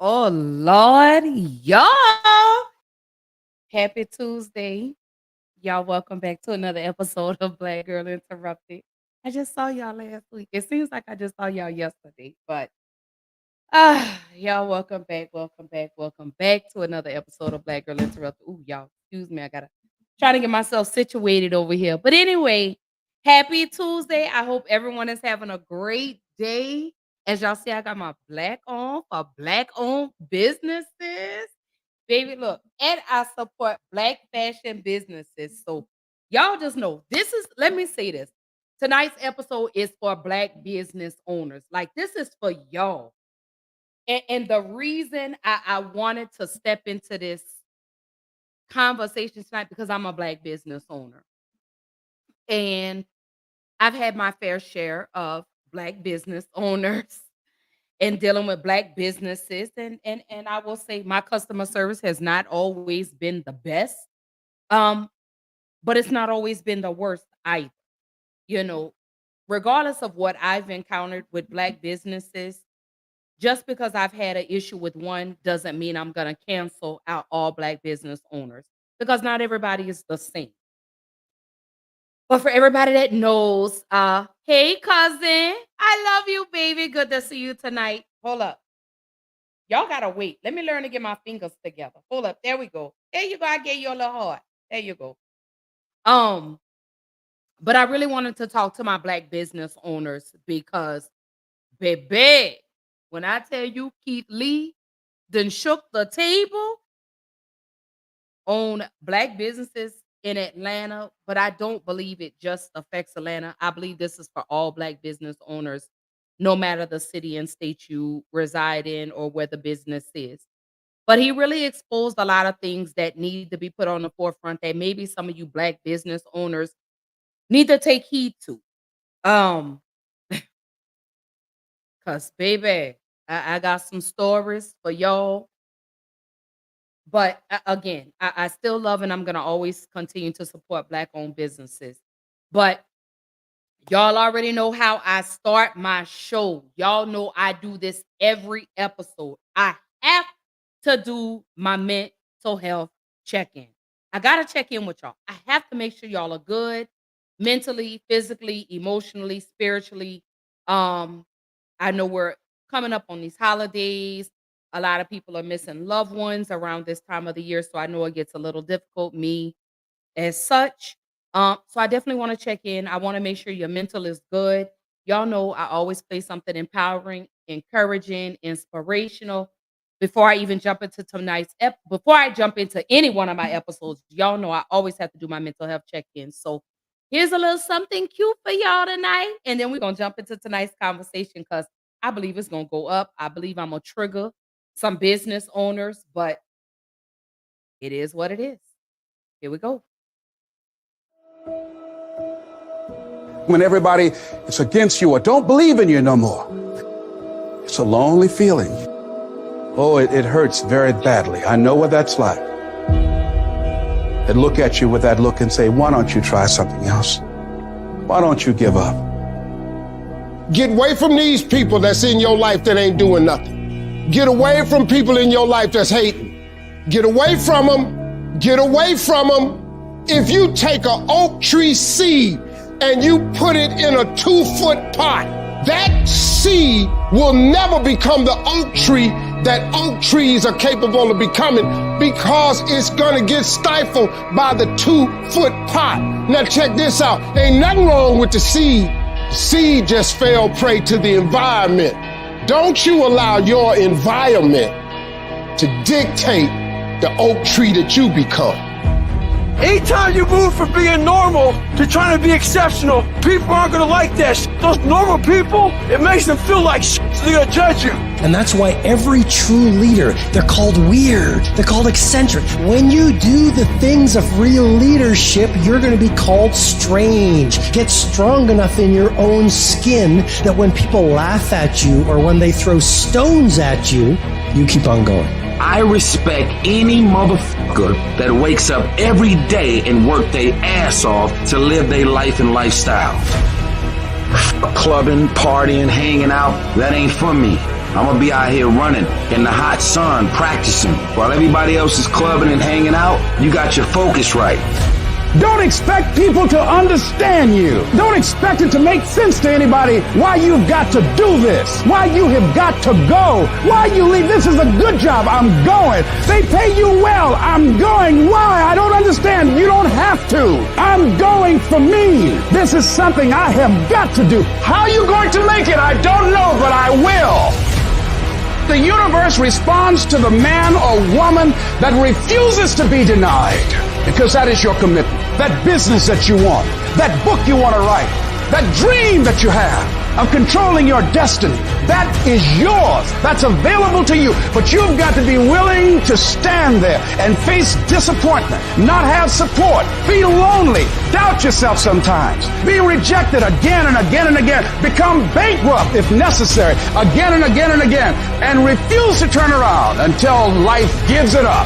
Oh Lord, y'all. Happy Tuesday. Y'all welcome back to another episode of Black Girl Interrupted. I just saw y'all last week. It seems like I just saw y'all yesterday, but y'all welcome back to another episode of Black Girl Interrupted. Ooh, y'all, excuse me. I gotta try to get myself situated over here. But anyway, happy Tuesday. I hope everyone is having a great day. As y'all see, I got my black on for black owned businesses. Baby, look, and I support black fashion businesses. So y'all just know let me say this. Tonight's episode is for black business owners. Like, this is for y'all. And the reason I wanted to step into this conversation tonight because I'm a black business owner. And I've had my fair share of black business owners and dealing with black businesses. And I will say my customer service has not always been the best. Um, but it's not always been the worst either. You know, regardless of what I've encountered with black businesses, just because I've had an issue with one doesn't mean I'm going to cancel out all black business owners because not everybody is the same. But for everybody that knows, hey cousin, I love you, baby. Good to see you tonight. Hold up. Y'all gotta wait. Let me learn to get my fingers together. Hold up. There we go. There you go. I gave you a little heart. There you go. But I really wanted to talk to my black business owners because, baby, when I tell you Keith Lee then shook the table on black businesses in Atlanta, but I don't believe it just affects Atlanta. I believe this is for all black business owners, no matter the city and state you reside in or where the business is. But he really exposed a lot of things that need to be put on the forefront that maybe some of you black business owners need to take heed to. Cause baby, I got some stories for y'all. But again, I still love and I'm gonna always continue to support black owned businesses. But y'all already know how I start my show. Y'all know I do this every episode. I have to do my mental health check-in. I gotta check in with y'all. I have to make sure y'all are good mentally, physically, emotionally, spiritually. I know we're coming up on these holidays. A lot of people are missing loved ones around this time of the year, so I know it gets a little difficult, me as such. So I definitely want to check in. I want to make sure your mental is good. Y'all know I always play something empowering, encouraging, inspirational. Before I even jump into before I jump into any one of my episodes, y'all know I always have to do my mental health check-in. So here's a little something cute for y'all tonight. And then we're going to jump into tonight's conversation because I believe it's going to go up. I believe I'm going to trigger some business owners, but it is what it is. Here we go. When everybody is against you or don't believe in you no more, it's a lonely feeling. Oh, it hurts very badly. I know what that's like. They look at you with that look and say, why don't you try something else? Why don't you give up? Get away from these people that's in your life that ain't doing nothing. Get away from people in your life that's hating. Get away from them. Get away from them. If you take an oak tree seed and you put it in a 2-foot pot, that seed will never become the oak tree that oak trees are capable of becoming because it's gonna get stifled by the 2-foot pot. Now check this out. Ain't nothing wrong with the seed. The seed just fell prey to the environment. Don't you allow your environment to dictate the oak tree that you become. Anytime you move from being normal to trying to be exceptional, people aren't gonna like that shit. Those normal people, it makes them feel like shit, so they're gonna judge you. And that's why every true leader, they're called weird, they're called eccentric. When you do the things of real leadership, you're gonna be called strange. Get strong enough in your own skin that when people laugh at you or when they throw stones at you, you keep on going. I respect any motherfucker that wakes up every day and work their ass off to live their life and lifestyle. Clubbing, partying, hanging out, that ain't for me. I'm gonna be out here running in the hot sun, practicing. While everybody else is clubbing and hanging out, you got your focus right. Don't expect people to understand you. Don't expect it to make sense to anybody why you've got to do this, why you have got to go, why you leave. This is a good job. I'm going. They pay you well. I'm going. Why? I don't understand. You don't have to. I'm going for me. This is something I have got to do. How are you going to make it? I don't know, but I will. The universe responds to the man or woman that refuses to be denied, because that is your commitment. That business that you want, that book you want to write, that dream that you have of controlling your destiny, that is yours. That's available to you. But you've got to be willing to stand there and face disappointment, not have support, be lonely, doubt yourself sometimes, be rejected again and again and again, become bankrupt if necessary, again and again and again, and refuse to turn around until life gives it up.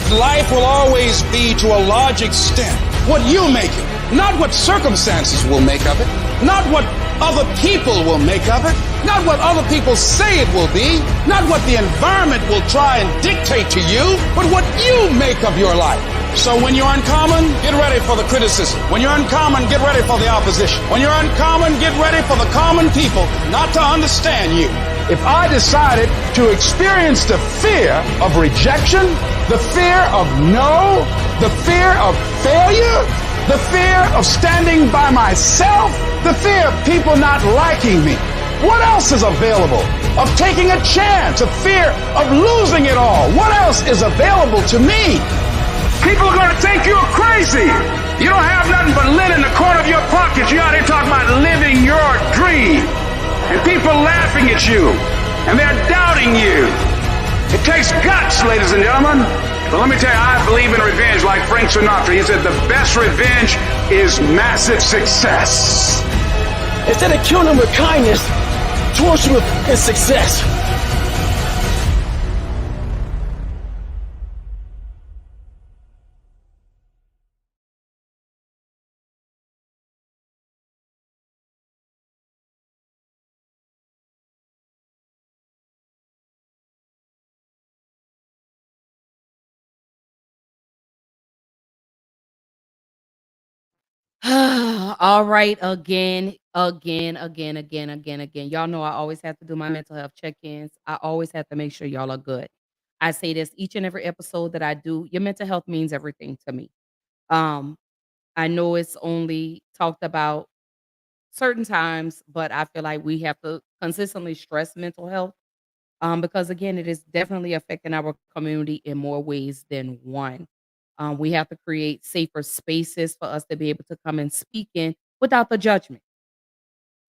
Life will always be, to a large extent, what you make it, not what circumstances will make of it, not what other people will make of it, not what other people say it will be, not what the environment will try and dictate to you, but what you make of your life. So when you're uncommon, get ready for the criticism. When you're uncommon, get ready for the opposition. When you're uncommon, get ready for the common people not to understand you. If I decided to experience the fear of rejection, the fear of no, the fear of failure, the fear of standing by myself, the fear of people not liking me, what else is available? Of taking a chance, a fear of losing it all. What else is available to me? People are going to think you're crazy. You don't have nothing but lint in the corner of your pocket. You're out here talking about living your dream. And people laughing at you. And they're doubting you. It takes guts, ladies and gentlemen. But let me tell you, I believe in revenge like Frank Sinatra. He said the best revenge is massive success. Instead of killing them with kindness, torture them with success. All right, again. Y'all know I always have to do my mental health check-ins. I always have to make sure y'all are good. I say this each and every episode that I do. Your mental health means everything to me. Um, I know it's only talked about certain times, but I feel like we have to consistently stress mental health, because again, it is definitely affecting our community in more ways than one. We have to create safer spaces for us to be able to come and speak in without the judgment.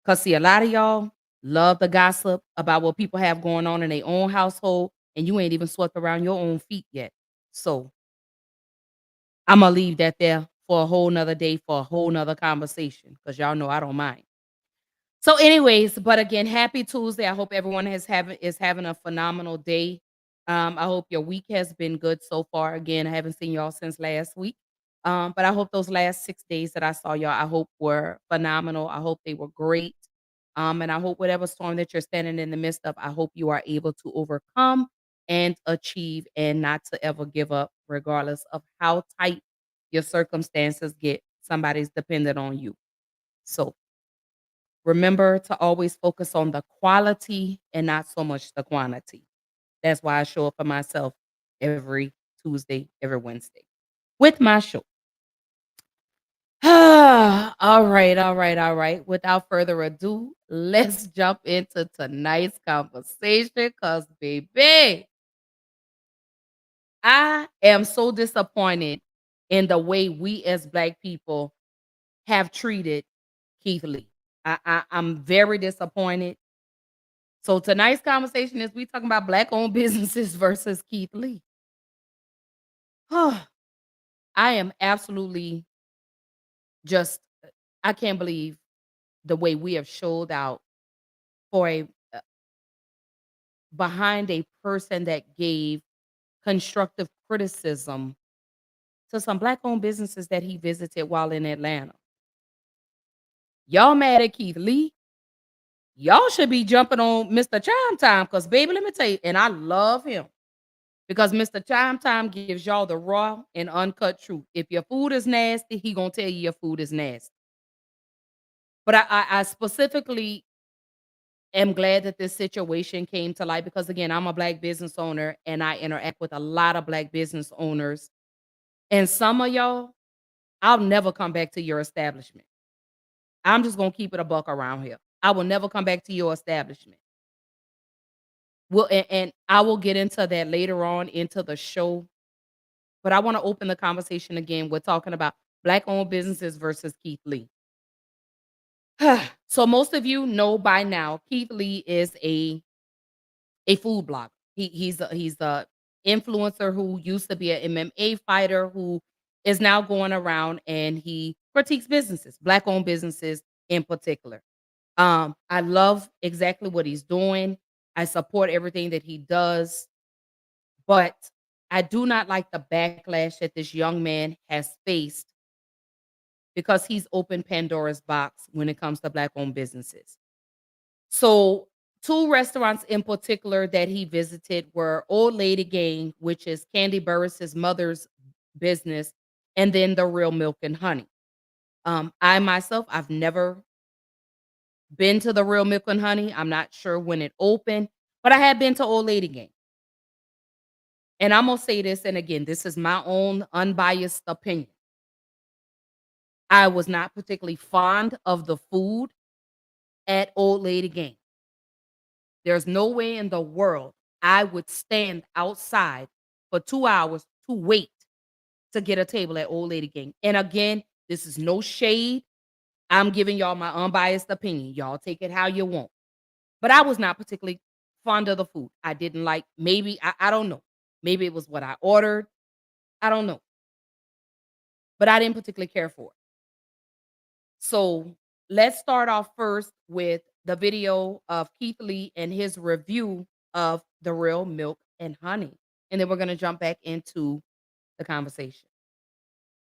Because, see, a lot of y'all love the gossip about what people have going on in their own household, and you ain't even swept around your own feet yet. So I'm going to leave that there for a whole nother day, for a whole nother conversation, because y'all know I don't mind. So, anyways, but again, happy Tuesday. I hope everyone is having a phenomenal day. I hope your week has been good so far. Again, I haven't seen y'all since last week. But I hope those last 6 days that I saw y'all, I hope were phenomenal. I hope they were great. And I hope whatever storm that you're standing in the midst of, I hope you are able to overcome and achieve and not to ever give up, regardless of how tight your circumstances get. Somebody's dependent on you. So remember to always focus on the quality and not so much the quantity. That's why I show up for myself every Tuesday, every Wednesday with my show. All right. Without further ado, let's jump into tonight's conversation because, baby, I am so disappointed in the way we as Black people have treated Keith Lee. I'm very disappointed. So tonight's conversation is we talking about Black-owned businesses versus Keith Lee. I am absolutely just I can't believe the way we have showed out for a behind a person that gave constructive criticism to some Black-owned businesses that he visited while in Atlanta. Y'all mad at Keith Lee? Y'all should be jumping on Mr. Chime Time because, baby, let me tell you, and I love him because Mr. Chime Time gives y'all the raw and uncut truth. If your food is nasty, he gonna tell you your food is nasty. But I specifically am glad that this situation came to light because, again, I'm a Black business owner and I interact with a lot of Black business owners. And some of y'all, I'll never come back to your establishment. I'm just gonna keep it a buck around here. I will never come back to your establishment. Well, and I will get into that later on into the show, but I want to open the conversation again. We're talking about Black-owned businesses versus Keith Lee. So most of you know by now, Keith Lee is a food blogger. He's a influencer who used to be an MMA fighter who is now going around and he critiques businesses, Black-owned businesses in particular. I love exactly what he's doing. I support everything that he does, but I do not like the backlash that this young man has faced because he's opened Pandora's box when it comes to Black-owned businesses. So, two restaurants in particular that he visited were Old Lady Gang, which is Candy Burris's mother's business, and then The Real Milk and Honey. I myself, I've never been to The Real Milk and Honey. I'm not sure when it opened, but I have been to Old Lady Gang. And I'm gonna say this, and again, this is my own unbiased opinion. I was not particularly fond of the food at Old Lady Gang. There's no way in the world I would stand outside for 2 hours to wait to get a table at Old Lady Gang. And again, this is no shade. I'm giving y'all my unbiased opinion. Y'all take it how you want. But I was not particularly fond of the food. I didn't like maybe I don't know. Maybe it was what I ordered. I don't know. But I didn't particularly care for it. So let's start off first with the video of Keith Lee and his review of The Real Milk and Honey. And then we're going to jump back into the conversation.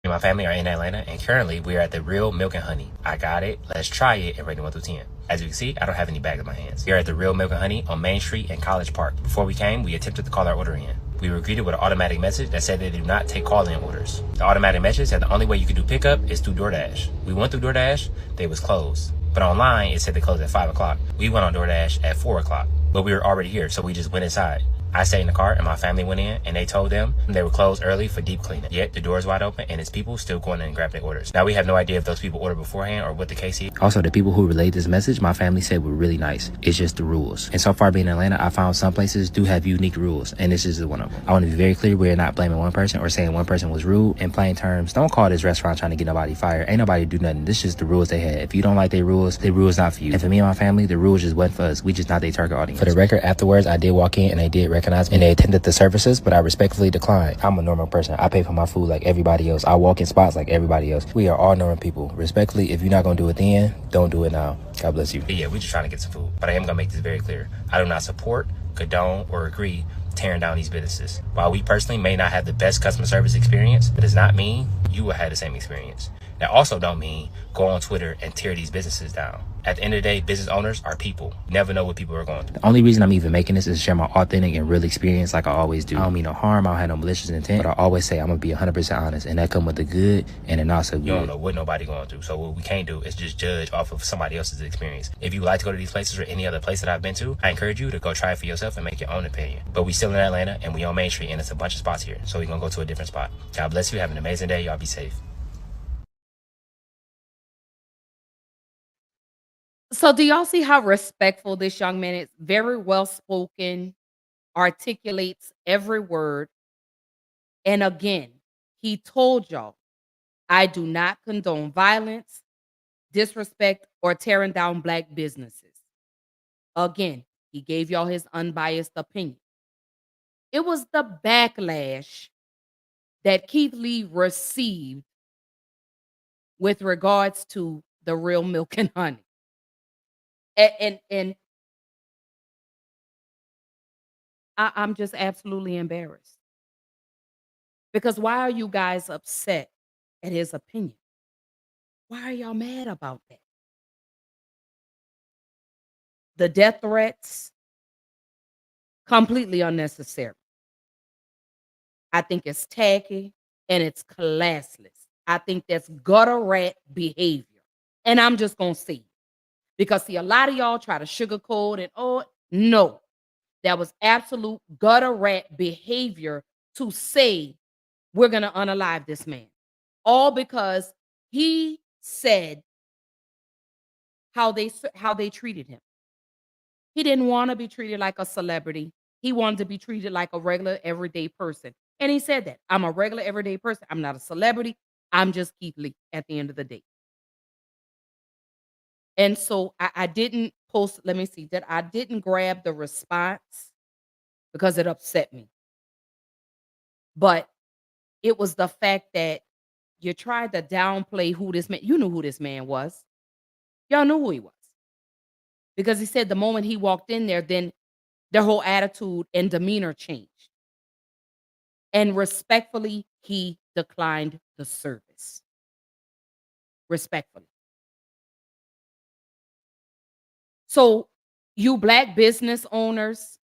Me and my family are in Atlanta, and currently we are at The Real Milk and Honey. I got it. Let's try it and rate it 1 through 10. As you can see, I don't have any bags in my hands. We are at The Real Milk and Honey on Main Street in College Park. Before we came, we attempted to call our order in. We were greeted with an automatic message that said they do not take call-in orders. The automatic message said the only way you can do pickup is through DoorDash. We went through DoorDash, they was closed. But online, it said they closed at 5 o'clock. We went on DoorDash at 4 o'clock. But we were already here, so we just went inside. I stayed in the car and my family went in and they told them they were closed early for deep cleaning. Yet the door's wide open and it's people still going in and grabbing their orders. Now we have no idea if those people ordered beforehand or what the case is. Also, the people who relayed this message, my family said were really nice. It's just the rules. And so far being in Atlanta, I found some places do have unique rules and this is one of them. I want to be very clear, we're not blaming one person or saying one person was rude. In plain terms, don't call this restaurant trying to get nobody fired. Ain't nobody do nothing. This is just the rules they had. If you don't like their rules not for you. And for me and my family, the rules just wasn't for us. We just not their target audience. For the record, afterwards, I did walk in and they did recognize me and they attended the services, but I respectfully declined. I'm a normal person. I pay for my food like everybody else. I walk in spots like everybody else. We are all normal people. Respectfully, if you're not gonna do it then, don't do it now. God bless you. But yeah, we're just trying to get some food. But I am gonna make this very clear. I do not support, condone, or agree tearing down these businesses. While we personally may not have the best customer service experience, it does not mean you will have the same experience. That also don't mean go on Twitter and tear these businesses down. At the end of the day, business owners are people. You never know what people are going through. The only reason I'm even making this is to share my authentic and real experience like I always do. I don't mean no harm, I don't have no malicious intent, but I always say I'm gonna be 100% honest, and that come with the good and the not so good. You don't know what nobody going through, so what we can't do is just judge off of somebody else's experience. If you like to go to these places or any other place that I've been to, I encourage you to go try it for yourself and make your own opinion. But we still in Atlanta, and we on Main Street, and it's a bunch of spots here, so we're gonna go to a different spot. God bless you, have an amazing day, y'all be safe. So do y'all see how respectful this young man is? Very well spoken, articulates every word. And again, he told y'all, I do not condone violence, disrespect, or tearing down Black businesses. Again, he gave y'all his unbiased opinion. It was the backlash that Keith Lee received with regards to The Real Milk and Honey. And I'm just absolutely embarrassed. Because why are you guys upset at his opinion? Why are y'all mad about that? the death threats, completely unnecessary. I think it's tacky and it's classless. I think that's gutter rat behavior. And I'm just going to say it. Because, see, a lot of y'all try to sugarcoat and, oh, no. That was absolute gutter rat behavior to say we're going to unalive this man. All because he said how they treated him. He didn't want to be treated like a celebrity. He wanted to be treated like a regular, everyday person. And he said that. I'm a regular, everyday person. I'm not a celebrity. I'm just Keith Lee at the end of the day. And so I didn't post, let me see, that I didn't grab the response because it upset me. But it was the fact that you tried to downplay who this man, you knew who this man was. Y'all knew who he was. Because he said the moment he walked in there, then their whole attitude and demeanor changed. And respectfully, he declined the service. Respectfully. So, you Black business owners,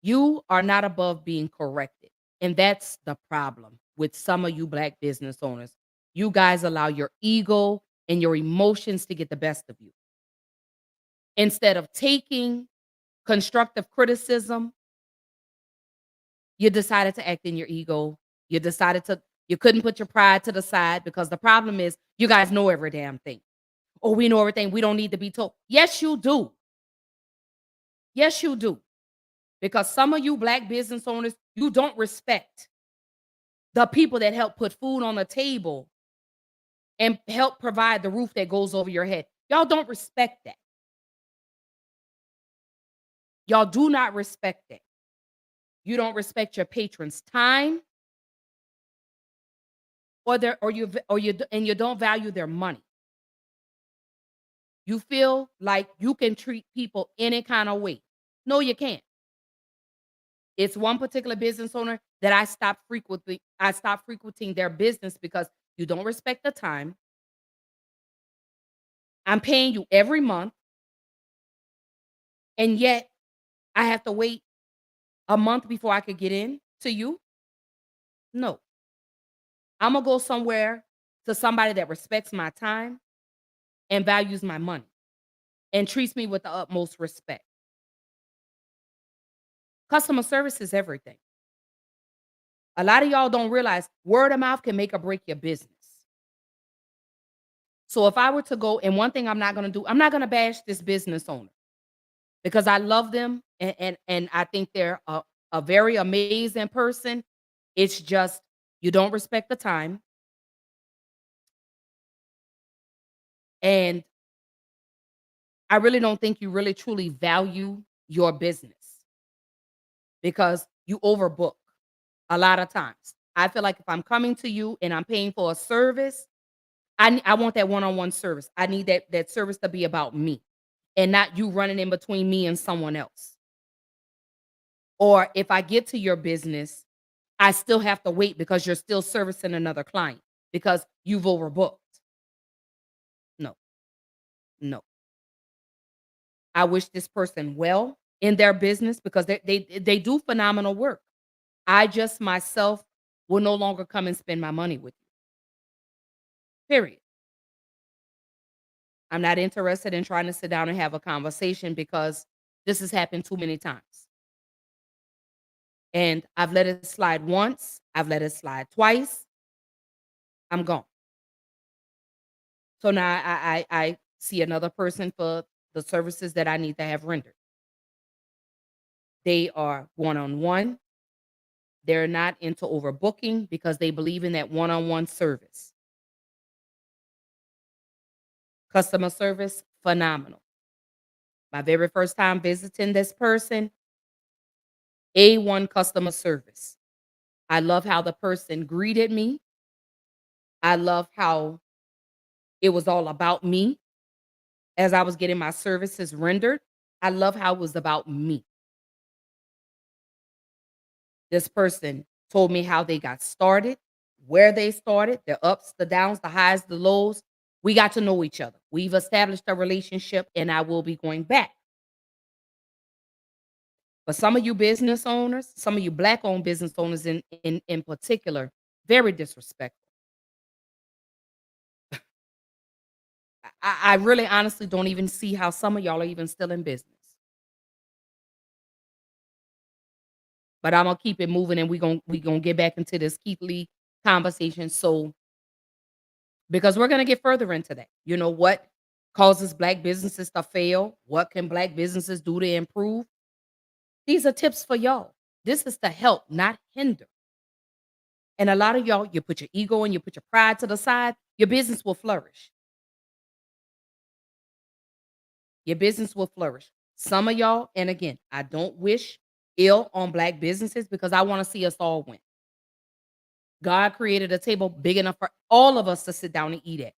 you are not above being corrected. And that's the problem with some of you Black business owners. You guys allow your ego and your emotions to get the best of you. Instead of taking constructive criticism, you decided to act in your ego. You couldn't put your pride to the side because the problem is you guys know every damn thing. Oh, we know everything. We don't need to be told. Yes, you do. Yes, you do. Because some of you Black business owners, you don't respect the people that help put food on the table and help provide the roof that goes over your head. Y'all don't respect that. Y'all do not respect that. You don't respect your patrons' time and you don't value their money. You feel like you can treat people any kind of way. No, you can't. It's one particular business owner that I stopped frequenting their business because you don't respect the time. I'm paying you every month. And yet I have to wait a month before I could get in to you. No. I'm going to go somewhere to somebody that respects my time and values my money and treats me with the utmost respect. Customer service is everything. A lot of y'all don't realize word of mouth can make or break your business. So if I were to go, and one thing I'm not going to do, I'm not going to bash this business owner because I love them and I think they're a very amazing person. It's just you don't respect the time. And I really don't think you really truly value your business because you overbook a lot of times. I feel like if I'm coming to you and I'm paying for a service, I want that one-on-one service. I need that service to be about me and not you running in between me and someone else. Or if I get to your business, I still have to wait because you're still servicing another client because you've overbooked. No. I wish this person well in their business because they do phenomenal work. I just myself will no longer come and spend my money with you. Period. I'm not interested in trying to sit down and have a conversation because this has happened too many times. And I've let it slide once. I've let it slide twice. I'm gone. So now I see another person for the services that I need to have rendered. They are one-on-one. They're not into overbooking because they believe in that one-on-one service. Customer service, phenomenal. My very first time visiting this person, A1 customer service. I love how the person greeted me. I love how it was all about me as I was getting my services rendered. I love how it was about me. This person told me how they got started, where they started, the ups, the downs, the highs, the lows, We got to know each other. We've established a relationship, and I will be going back. But some of you business owners, some of you Black-owned business owners in particular, very disrespectful. I really honestly don't even see how some of y'all are even still in business. But I'm gonna keep it moving, and we gonna get back into this Keith Lee conversation. So because we're gonna get further into that. You know what causes Black businesses to fail? What can Black businesses do to improve? These are tips for y'all. This is to help, not hinder. And a lot of y'all, you put your ego and you put your pride to the side, your business will flourish. Your business will flourish. Some of y'all, and again, I don't wish ill on Black businesses because I want to see us all win. God created a table big enough for all of us to sit down and eat at.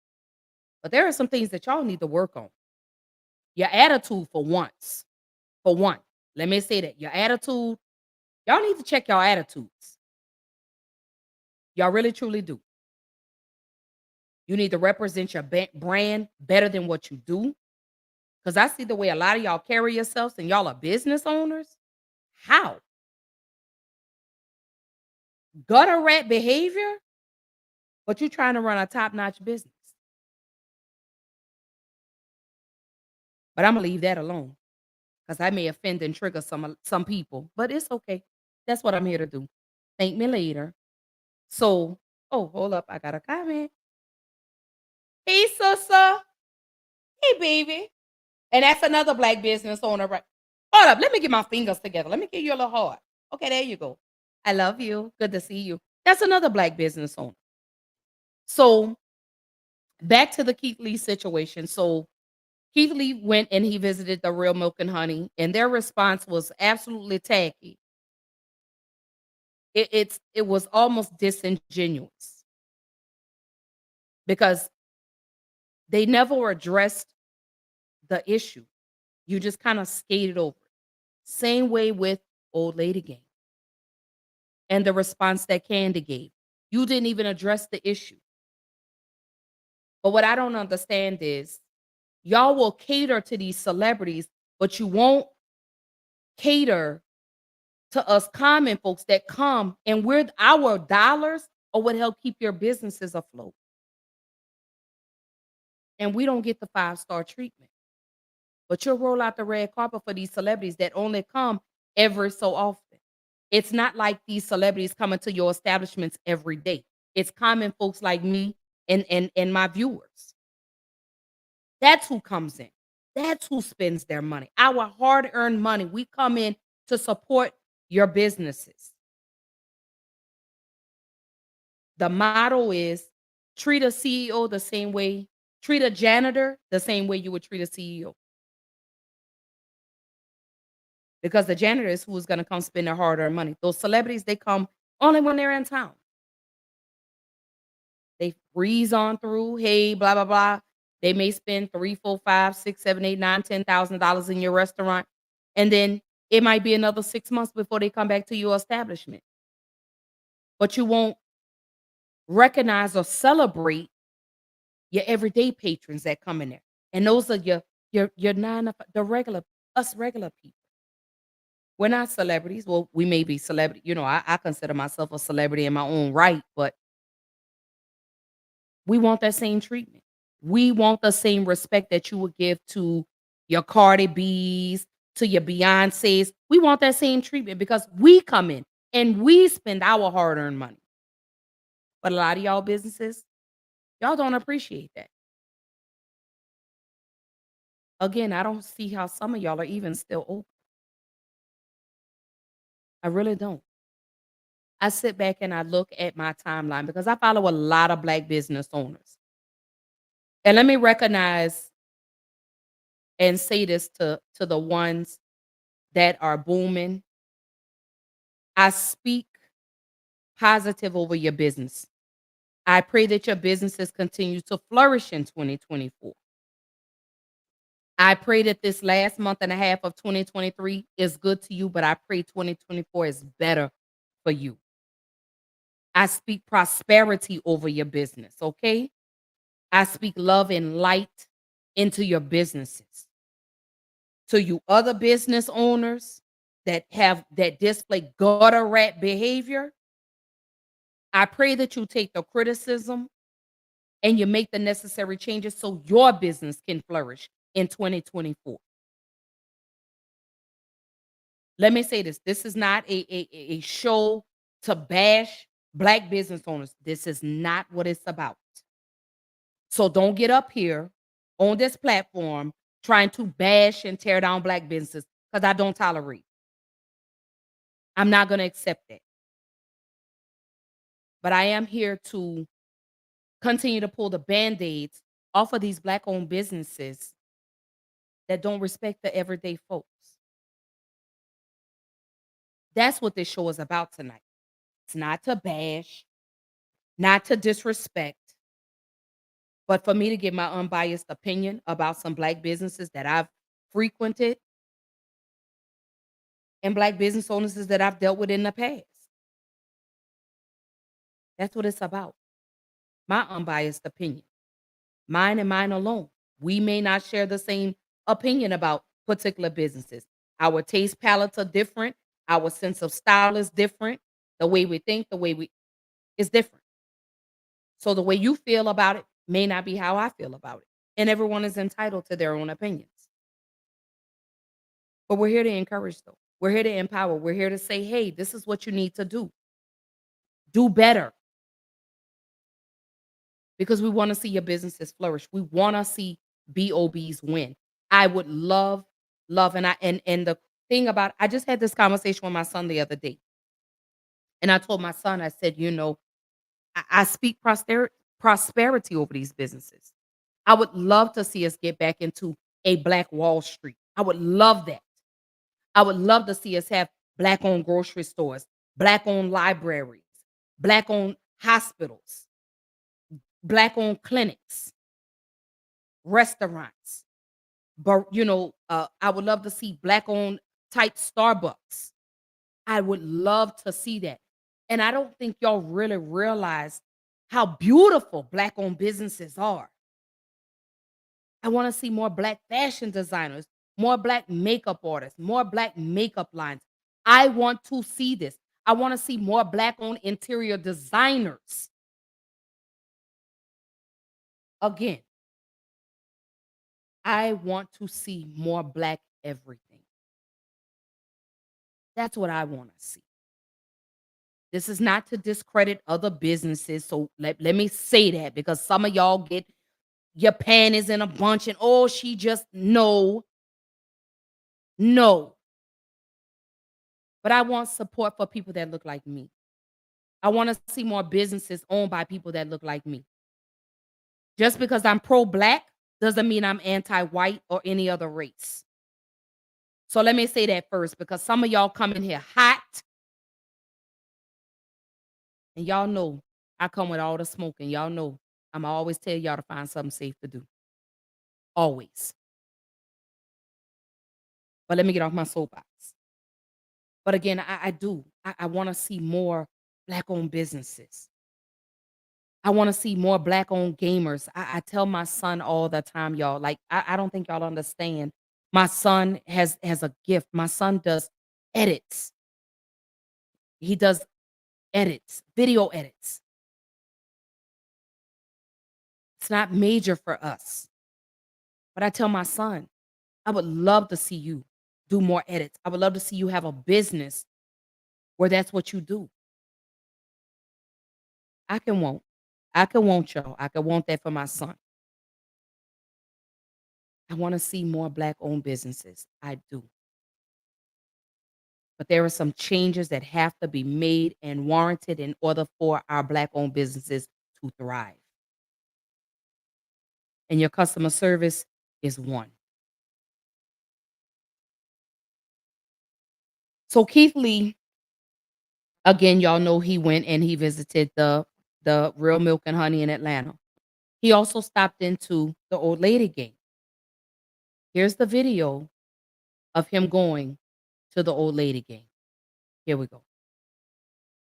But there are some things that y'all need to work on. Your attitude for once. For one. Let me say that. Your attitude, y'all need to check your attitudes. Y'all really truly do. You need to represent your brand better than what you do. Because I see the way a lot of y'all carry yourselves and y'all are business owners. How? Gutter rat behavior, but you're trying to run a top-notch business. But I'm going to leave that alone because I may offend and trigger some people, but it's okay. That's what I'm here to do. Thank me later. So, oh, hold up. I got a comment. Hey, sister. Hey, baby. And that's another Black business owner, right? Hold up. Let me get my fingers together. Let me give you a little heart. Okay, there you go. I love you. Good to see you. That's another Black business owner. So, back to the Keith Lee situation. So, Keith Lee went and he visited the Real Milk and Honey, and their response was absolutely tacky. It was almost disingenuous because they never addressed the issue. You just kind of skated over it. Same way with Old Lady Gang and the response that Candy gave. You didn't even address the issue. But what I don't understand is y'all will cater to these celebrities, but you won't cater to us common folks that come and our dollars are what help keep your businesses afloat. And we don't get the 5-star treatment. But you'll roll out the red carpet for these celebrities that only come every so often. It's not like these celebrities coming to your establishments every day. It's common folks like me and my viewers. That's who comes in. That's who spends their money. Our hard-earned money. We come in to support your businesses. The motto is treat a CEO the same way, treat a janitor the same way you would treat a CEO. Because the janitor is who's going to come spend their hard-earned money. Those celebrities, they come only when they're in town. They breeze on through, hey, blah, blah, blah. They may spend $3, $4, $5, $6, $7, $8, $9, $10,000 in your restaurant. And then it might be another 6 months before they come back to your establishment. But you won't recognize or celebrate your everyday patrons that come in there. And those are your regular people. We're not celebrities. Well, we may be celebrity. You know, I consider myself a celebrity in my own right, but we want that same treatment. We want the same respect that you would give to your Cardi B's, to your Beyoncé's. We want that same treatment because we come in and we spend our hard-earned money. But a lot of y'all businesses, y'all don't appreciate that. Again, I don't see how some of y'all are even still open. I really don't. I sit back and I look at my timeline because I follow a lot of Black business owners. And let me recognize and say this to the ones that are booming. I speak positive over your business. I pray that your businesses continue to flourish in 2024. I pray that this last month and a half of 2023 is good to you, but I pray 2024 is better for you. I speak prosperity over your business, okay? I speak love and light into your businesses. To you other business owners that display gutter rat behavior, I pray that you take the criticism and you make the necessary changes so your business can flourish in 2024. Let me say this. This is not a show to bash Black business owners. This is not what it's about. So don't get up here on this platform trying to bash and tear down Black businesses because I don't tolerate. I'm not going to accept that. But I am here to continue to pull the band-aids off of these Black-owned businesses that don't respect the everyday folks. That's what this show is about tonight. It's not to bash, not to disrespect, but for me to give my unbiased opinion about some Black businesses that I've frequented and Black business owners that I've dealt with in the past. That's what it's about. My unbiased opinion. Mine and mine alone. We may not share the same opinion about particular businesses. Our taste palettes are different. Our sense of style is different. The way we think, the way we is different. So the way you feel about it may not be how I feel about it. And everyone is entitled to their own opinions. But we're here to encourage, though. We're here to empower. We're here to say, hey, this is what you need to do. Do better. Because we want to see your businesses flourish. We want to see BOBs win. I would love, and the thing about, I just had this conversation with my son the other day. And I told my son, I said, I speak prosperity over these businesses. I would love to see us get back into a Black Wall Street. I would love that. I would love to see us have Black-owned grocery stores, Black-owned libraries, Black-owned hospitals, Black-owned clinics, restaurants. But I would love to see Black-owned type Starbucks. I would love to see that. And I don't think y'all really realize how beautiful Black-owned businesses are. I want to see more Black fashion designers, more Black makeup artists, more Black makeup lines. I want to see this. I want to see more Black-owned interior designers. Again, I want to see more Black everything. That's what I want to see. This is not to discredit other businesses. So let me say that, because some of y'all get your panties in a bunch and, oh, she just, no. But I want support for people that look like me. I want to see more businesses owned by people that look like me. Just because I'm pro-Black doesn't mean I'm anti-white or any other race. So let me say that first, because some of y'all come in here hot. And y'all know I come with all the smoke, and y'all know I'm always tell y'all to find something safe to do. Always. But let me get off my soapbox. But again, I want to see more Black-owned businesses. I want to see more Black-owned gamers. I tell my son all the time, y'all, like, I don't think y'all understand. My son has a gift. My son does edits. He does edits, video edits. It's not major for us. But I tell my son, I would love to see you do more edits. I would love to see you have a business where that's what you do. I can want y'all. I can want that for my son. I want to see more Black-owned businesses. I do. But there are some changes that have to be made and warranted in order for our Black-owned businesses to thrive. And your customer service is one. So Keith Lee, again, y'all know he went and he visited the Real Milk and Honey in Atlanta. He also stopped into the Old Lady game. Here's the video of him going to the Old Lady game. Here we go.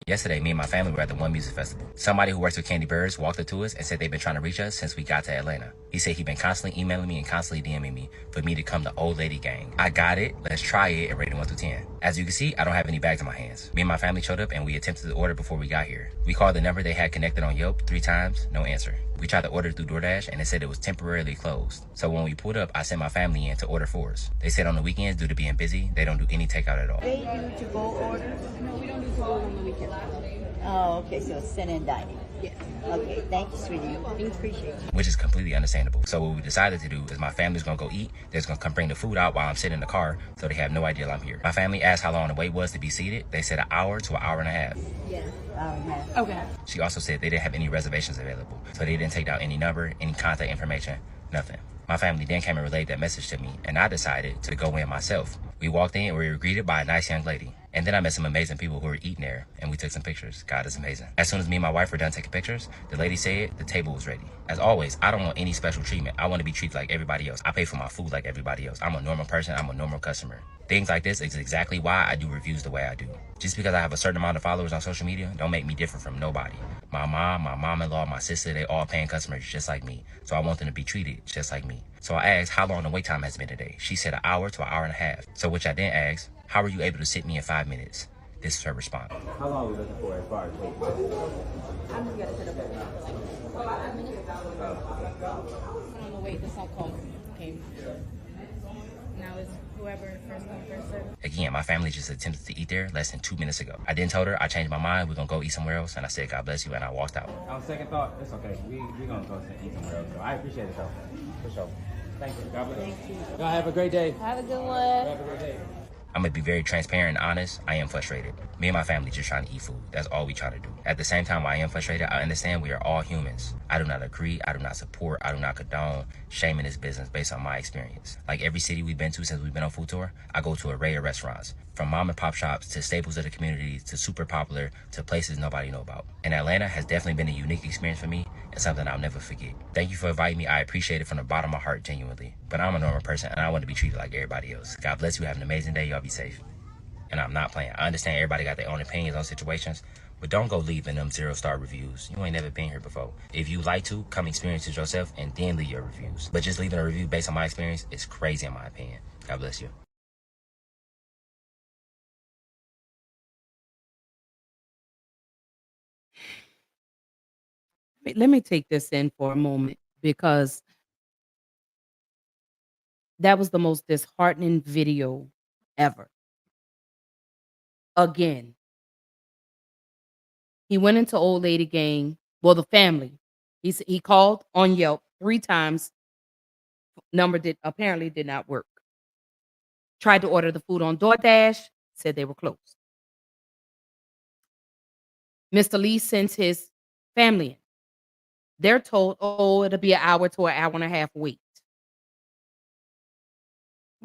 Yesterday, me and my family were at the One Music Festival. Somebody who works with Candy Birds walked up to us and said they've been trying to reach us since we got to Atlanta. He said he'd been constantly emailing me and constantly DMing me for me to come to Old Lady Gang. I got it, let's try it, and rated 1 through 10. As you can see, I don't have any bags in my hands. Me and my family showed up and we attempted to order before we got here. We called the number they had connected on Yelp 3 times, no answer. We tried to order through DoorDash and it said it was temporarily closed. So when we pulled up, I sent my family in to order for us. They said on the weekends, due to being busy, they don't do any takeout at all. They do to-go orders? No, we don't do to-go on the weekends. Oh, okay, so it's sit-in dining. Yes. Okay, thank you, sweetie. We appreciate you. Which is completely understandable. So what we decided to do is my family's gonna go eat. They're gonna come bring the food out while I'm sitting in the car, so they have no idea I'm here. My family asked how long the wait was to be seated. They said an hour to an hour and a half. Yes, hour and a half. Okay. She also said they didn't have any reservations available, so they didn't take down any number, any contact information, nothing. My family then came and relayed that message to me, and I decided to go in myself. We walked in and we were greeted by a nice young lady. And then I met some amazing people who were eating there, and we took some pictures. God is amazing. As soon as me and my wife were done taking pictures, the lady said the table was ready. As always, I don't want any special treatment. I want to be treated like everybody else. I pay for my food like everybody else. I'm a normal person. I'm a normal customer. Things like this is exactly why I do reviews the way I do. Just because I have a certain amount of followers on social media don't make me different from nobody. My mom, my mom-in-law, my sister, they all paying customers just like me. So I want them to be treated just like me. So I asked how long the wait time has been today. She said an hour to an hour and a half. So which I then asked, how were you able to sit me in 5 minutes? This is her response. How long are we looking for as far as waiting? I'm just gonna sit up there for 5 minutes. I don't know, wait, this all called came. Now it's whoever first come, first serve. Again, my family just attempted to eat there less than 2 minutes ago. I then told her I changed my mind. We're gonna go eat somewhere else, and I said, God bless you, and I walked out. On second thought, it's okay. We're gonna go eat somewhere else. So I appreciate it though. For sure. Thank you. God bless. Thank you. Y'all have a great day. Have a good one. Have a great day. I'm gonna be very transparent and honest. I am frustrated. Me and my family just trying to eat food. That's all we try to do. At the same time, while I am frustrated, I understand we are all humans. I do not agree, I do not support, I do not condone shaming this business based on my experience. Like every city we've been to since we've been on food tour, I go to an array of restaurants. From mom and pop shops to staples of the community to super popular to places nobody know about. And Atlanta has definitely been a unique experience for me and something I'll never forget. Thank you for inviting me. I appreciate it from the bottom of my heart, genuinely. But I'm a normal person and I want to be treated like everybody else. God bless you. Have an amazing day. Y'all be safe. And I'm not playing. I understand everybody got their own opinions on situations, but don't go leaving them 0-star reviews. You ain't never been here before. If you like to, come experience it yourself and then leave your reviews. But just leaving a review based on my experience is crazy in my opinion. God bless you. Let me take this in for a moment because that was the most disheartening video ever. Again, he went into Old Lady Gang. Well, the family. He called on Yelp 3 times. Number apparently did not work. Tried to order the food on DoorDash. Said they were closed. Mr. Lee sends his family in. They're told, oh, it'll be an hour to an hour and a half wait.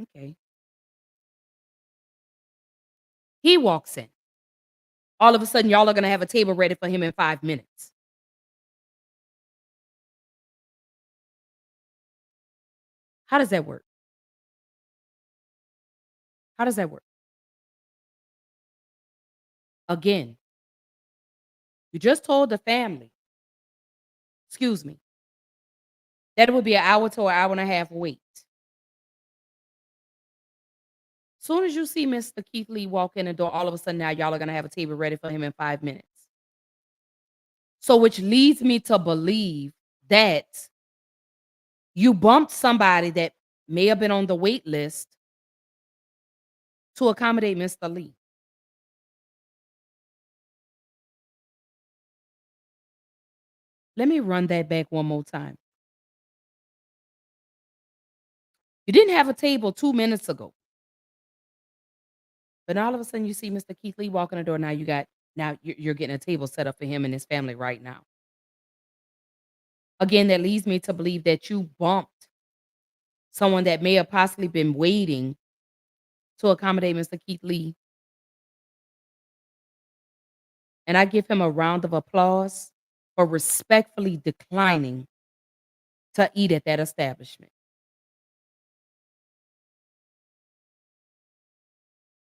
Okay. He walks in. All of a sudden, y'all are going to have a table ready for him in 5 minutes. How does that work? How does that work? Again, you just told the family, excuse me, that it would be an hour to an hour and a half wait. Soon as you see Mr. Keith Lee walk in the door, all of a sudden now y'all are going to have a table ready for him in 5 minutes. So which leads me to believe that you bumped somebody that may have been on the wait list to accommodate Mr. Lee. Let me run that back one more time. You didn't have a table 2 minutes ago. But all of a sudden you see Mr. Keith Lee walk in the door. Now you're getting a table set up for him and his family right now. Again, that leads me to believe that you bumped someone that may have possibly been waiting to accommodate Mr. Keith Lee. And I give him a round of applause for respectfully declining to eat at that establishment.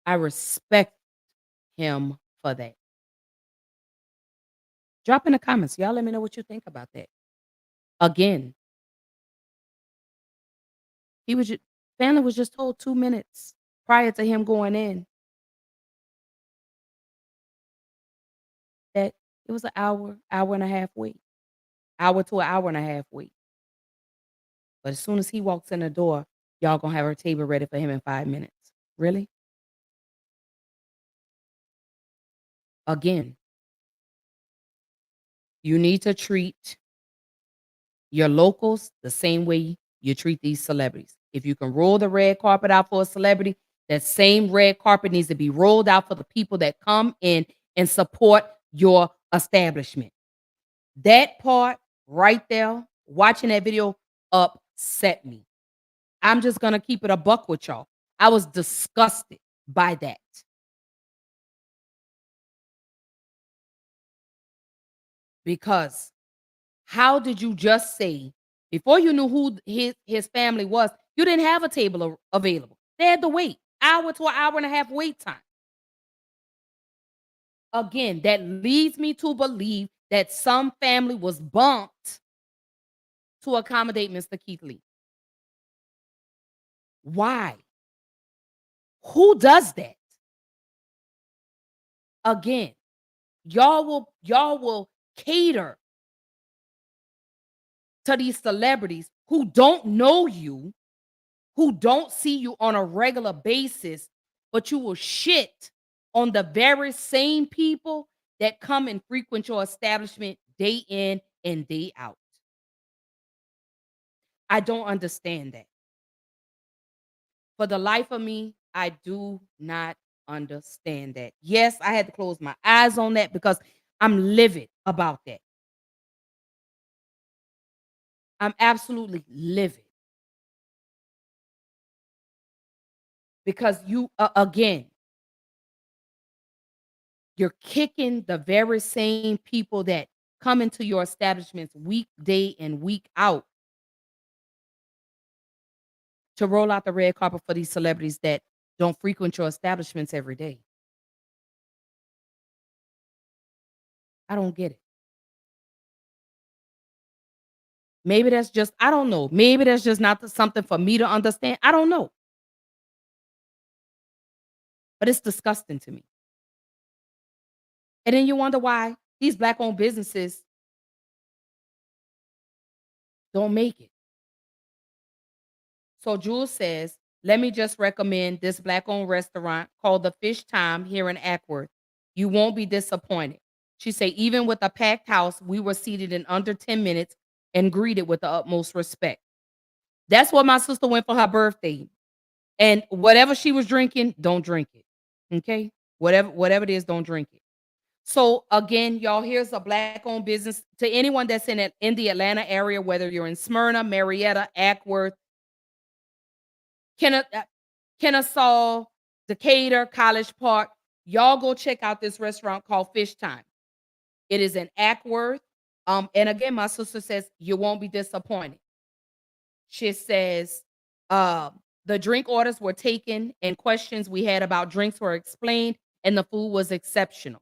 I respect him for that. Drop in the comments. Y'all let me know what you think about that. Again, family was just told 2 minutes prior to him going in that it was an hour, hour and a half wait. Hour to an hour and a half wait. But as soon as he walks in the door, y'all gonna have our table ready for him in 5 minutes. Really? Again, you need to treat your locals the same way you treat these celebrities. If you can roll the red carpet out for a celebrity, that same red carpet needs to be rolled out for the people that come in and support your establishment. That part right there, watching that video, upset me. I'm just gonna keep it a buck with y'all. I was disgusted by that. Because how did you just say, before you knew who his family was, you didn't have a table available. They had to wait hour to an hour and a half wait time. Again, that leads me to believe that some family was bumped to accommodate Mr. Keith Lee. Why? Who does that? Again, y'all will cater to these celebrities who don't know you, who don't see you on a regular basis, but you will shit on the very same people that come and frequent your establishment day in and day out. I don't understand that. For the life of me, I do not understand that. Yes, I had to close my eyes on that because I'm livid about that. I'm absolutely livid. Because you, again, you're kicking the very same people that come into your establishments week day and week out to roll out the red carpet for these celebrities that don't frequent your establishments every day. I don't get it. Maybe that's just, I don't know. Maybe that's just not something for me to understand. I don't know. But it's disgusting to me. And then you wonder why these Black-owned businesses don't make it. So Jules says, let me just recommend this Black-owned restaurant called the Fish Time here in Ackworth. You won't be disappointed. She said, even with a packed house, we were seated in under 10 minutes and greeted with the utmost respect. That's what my sister went for her birthday. And whatever she was drinking, don't drink it. Okay? Whatever it is, don't drink it. So again, y'all, here's a Black-owned business to anyone that's in the Atlanta area, whether you're in Smyrna, Marietta, Ackworth, Kennesaw, Decatur, College Park. Y'all go check out this restaurant called Fish Time. It is in Ackworth. And again, my sister says you won't be disappointed. She says the drink orders were taken and questions we had about drinks were explained, and the food was exceptional.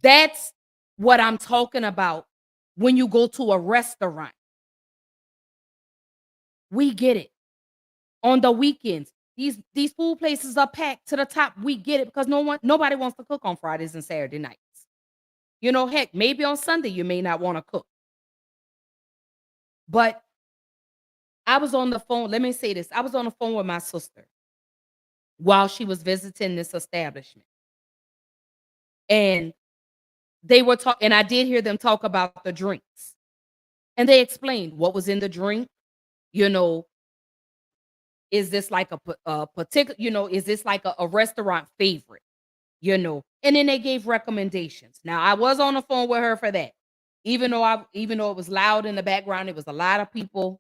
That's what I'm talking about when you go to a restaurant. We get it. On the weekends, these food places are packed to the top. We get it because nobody wants to cook on Fridays and Saturday nights. You know, heck, maybe on Sunday you may not want to cook. But I was on the phone. Let me say this. I was on the phone with my sister while she was visiting this establishment. And they were talking, and I did hear them talk about the drinks. And they explained what was in the drink. You know, is this like a particular, you know, is this like a restaurant favorite? You know, and then they gave recommendations. Now, I was on the phone with her for that. Even though it was loud in the background, it was a lot of people.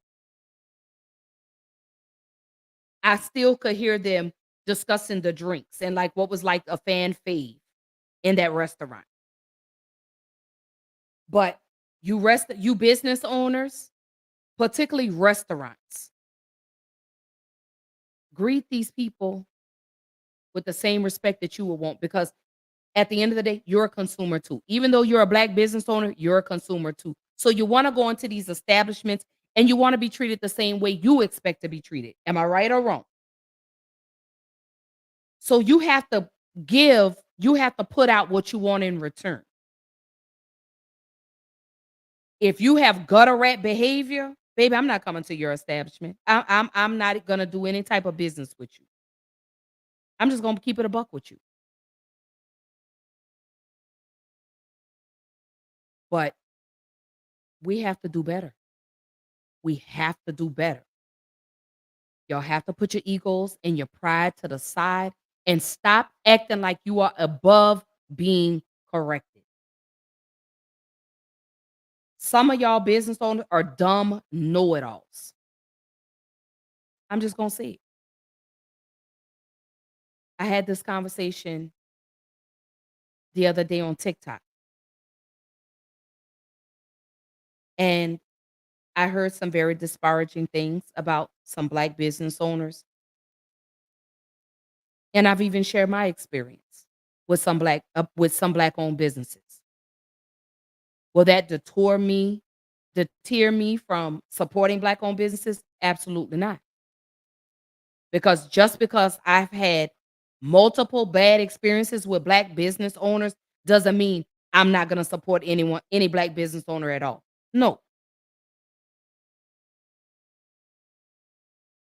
I still could hear them discussing the drinks and like what was like a fan fave in that restaurant. But you business owners, particularly restaurants, greet these people with the same respect that you would want, because at the end of the day, you're a consumer too. Even though you're a black business owner, you're a consumer too. So you want to go into these establishments and you want to be treated the same way you expect to be treated. Am I right or wrong? So you have to put out what you want in return. If you have gutter rat behavior, baby, I'm not coming to your establishment. I'm not gonna do any type of business with you. I'm just gonna keep it a buck with you. But we have to do better. We have to do better. Y'all have to put your egos and your pride to the side and stop acting like you are above being corrected. Some of y'all business owners are dumb know-it-alls. I'm just gonna say it. I had this conversation the other day on TikTok. And I heard some very disparaging things about some black business owners. And I've even shared my experience with some black owned businesses. Will that deter me from supporting black owned businesses? Absolutely not. Because just because I've had multiple bad experiences with black business owners doesn't mean I'm not going to support any black business owner at all. No.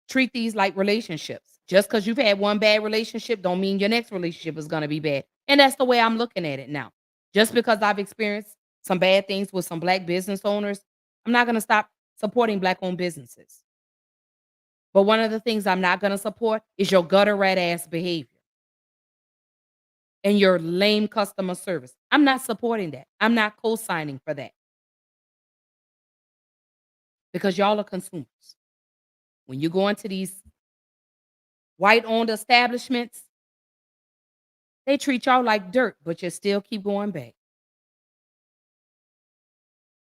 Treat these like relationships. Just because you've had one bad relationship don't mean your next relationship is going to be bad. And that's the way I'm looking at it now. Just because I've experienced some bad things with some black business owners, I'm not going to stop supporting black owned businesses. But one of the things I'm not going to support is your gutter rat ass behavior and your lame customer service. I'm not supporting that. I'm not co-signing for that. Because y'all are consumers. When you go into these white-owned establishments, they treat y'all like dirt, but you still keep going back.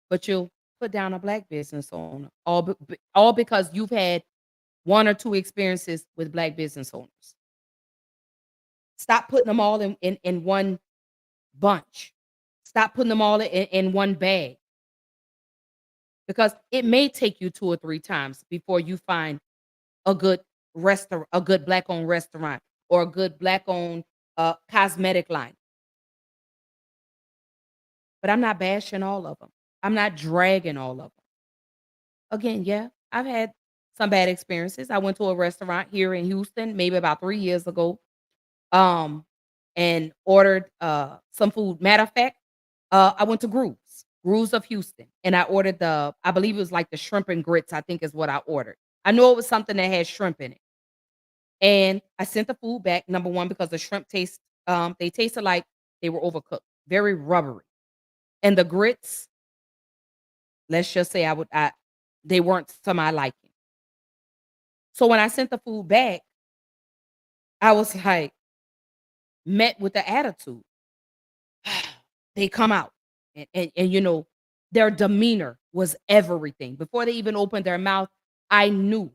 But you'll put down a black business owner, all because you've had one or two experiences with black business owners. Stop putting them all in one bunch. Stop putting them all in one bag. Because it may take you 2 or 3 times before you find a good black-owned restaurant or a good black-owned cosmetic line. But I'm not bashing all of them. I'm not dragging all of them. Again, yeah, I've had some bad experiences. I went to a restaurant here in Houston maybe about 3 years ago, and ordered some food. Matter of fact, I went to Grooves of Houston, and I ordered I believe it was like the shrimp and grits, I think is what I ordered. I know it was something that had shrimp in it. And I sent the food back, number one, because the shrimp they tasted like they were overcooked, very rubbery. And the grits, let's just say they weren't to my liking. So when I sent the food back, I was like, met with the attitude. They come out and their demeanor was everything. Before they even opened their mouth, I knew,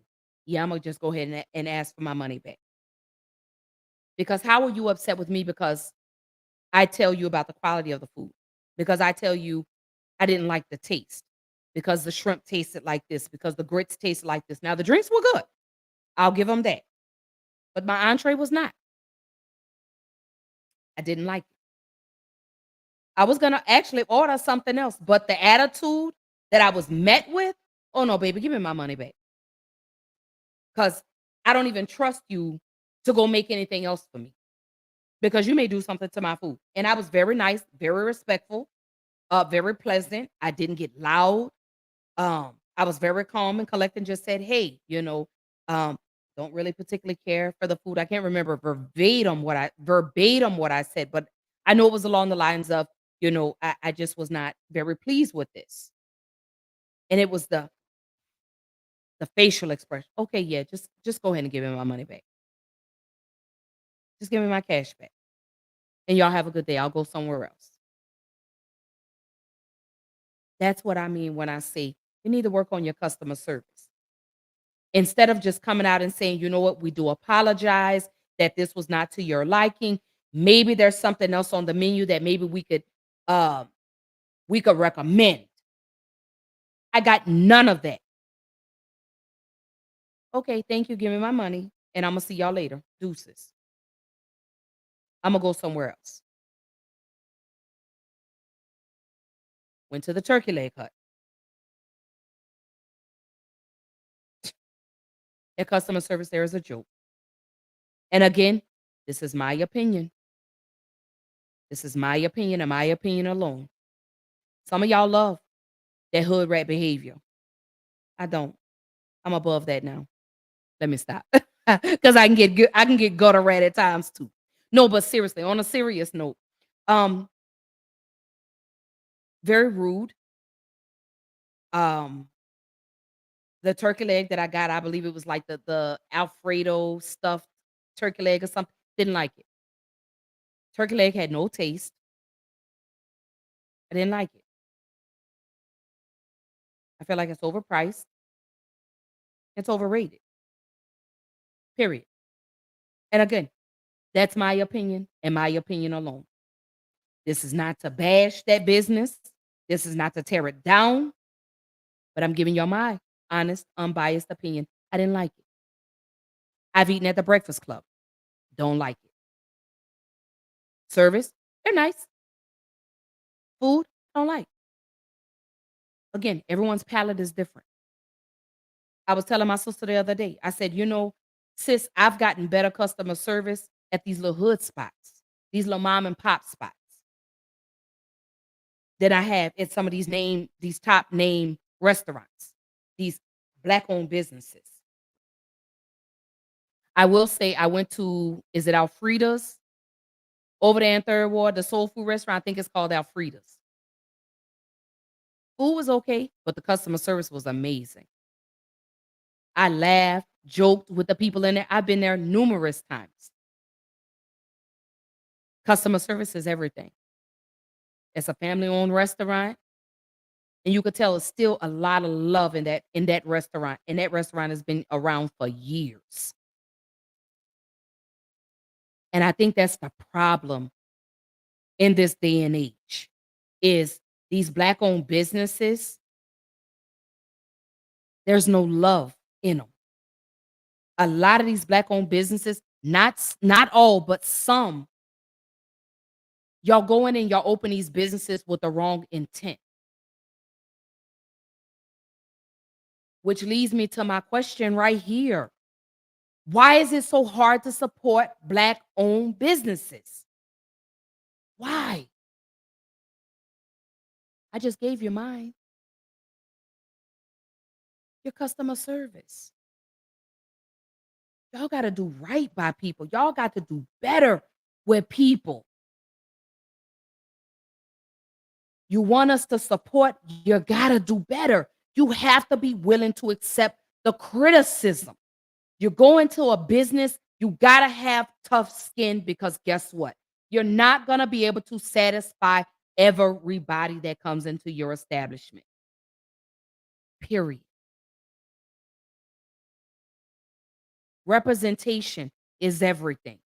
yeah, I'm gonna just go ahead and ask for my money back. Because how are you upset with me because I tell you about the quality of the food? Because I tell you I didn't like the taste. Because the shrimp tasted like this. Because the grits tasted like this. Now the drinks were good. I'll give them that. But my entree was not. I didn't like it. I was gonna actually order something else, but the attitude that I was met with, oh no, baby, give me my money back. Because I don't even trust you to go make anything else for me. Because you may do something to my food. And I was very nice, very respectful, very pleasant. I didn't get loud. I was very calm and collected and just said, hey, don't really particularly care for the food. I can't remember verbatim what I said, but I know it was along the lines of, I just was not very pleased with this. And it was the facial expression. Okay, yeah, just go ahead and give me my money back. Just give me my cash back. And y'all have a good day. I'll go somewhere else. That's what I mean when I say you need to work on your customer service. Instead of just coming out and saying, you know what, we do apologize that this was not to your liking. Maybe there's something else on the menu that maybe we could recommend. I got none of that. Okay, thank you. Give me my money, and I'm gonna see y'all later. Deuces. I'm gonna go somewhere else. Went to the turkey leg hut. Their customer service there is a joke. And again, this is my opinion. This is my opinion and my opinion alone. Some of y'all love that hood rat behavior. I don't. I'm above that now. Let me stop. Because I can get gutter rat at times too. No, but seriously, on a serious note, very rude. The turkey leg that I got, I believe it was like the Alfredo stuffed turkey leg or something. Didn't like it. Turkey leg had no taste. I didn't like it. I feel like it's overpriced. It's overrated. Period. And again, that's my opinion and my opinion alone. This is not to bash that business. This is not to tear it down. But I'm giving y'all my honest, unbiased opinion. I didn't like it. I've eaten at the Breakfast Club. Don't like it. Service, they're nice. Food, don't like. Again, everyone's palate is different. I was telling my sister the other day, I said, sis, I've gotten better customer service at these little hood spots, these little mom and pop spots, than I have at some of these top name restaurants, these Black-owned businesses. I will say I went to, is it Alfreda's? Over there in Third Ward, the soul food restaurant, I think it's called Alfreda's. Food was okay, but the customer service was amazing. I laughed, joked with the people in there. I've been there numerous times. Customer service is everything. It's a family-owned restaurant, and you could tell it's still a lot of love in that restaurant, and that restaurant has been around for years. And I think that's the problem in this day and age, is these Black-owned businesses, there's no love in them. A lot of these Black-owned businesses, not all, but some, y'all go in and y'all open these businesses with the wrong intent. Which leads me to my question right here. Why is it so hard to support Black-owned businesses? Why? I just gave you mine. Your customer service. Y'all got to do right by people. Y'all got to do better with people. You want us to support, you got to do better. You have to be willing to accept the criticism. You go into a business, you got to have tough skin, because guess what? You're not going to be able to satisfy everybody that comes into your establishment. Period. Representation is everything.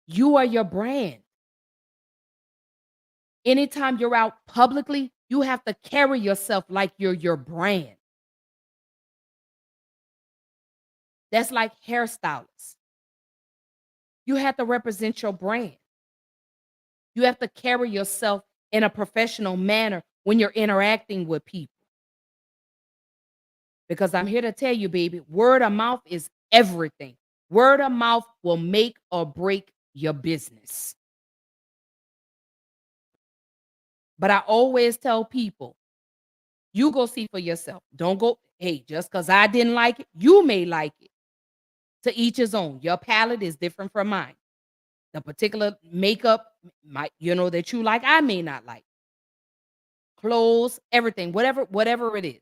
You are your brand. Anytime you're out publicly, you have to carry yourself like you're your brand. That's like hairstylists. You have to represent your brand. You have to carry yourself in a professional manner when you're interacting with people. Because I'm here to tell you, baby, word of mouth is everything. Word of mouth will make or break your business. But I always tell people, you go see for yourself. Don't go, hey, just because I didn't like it, you may like it. To each his own. Your palate is different from mine. The particular makeup that you like, I may not like. Clothes, everything, whatever it is.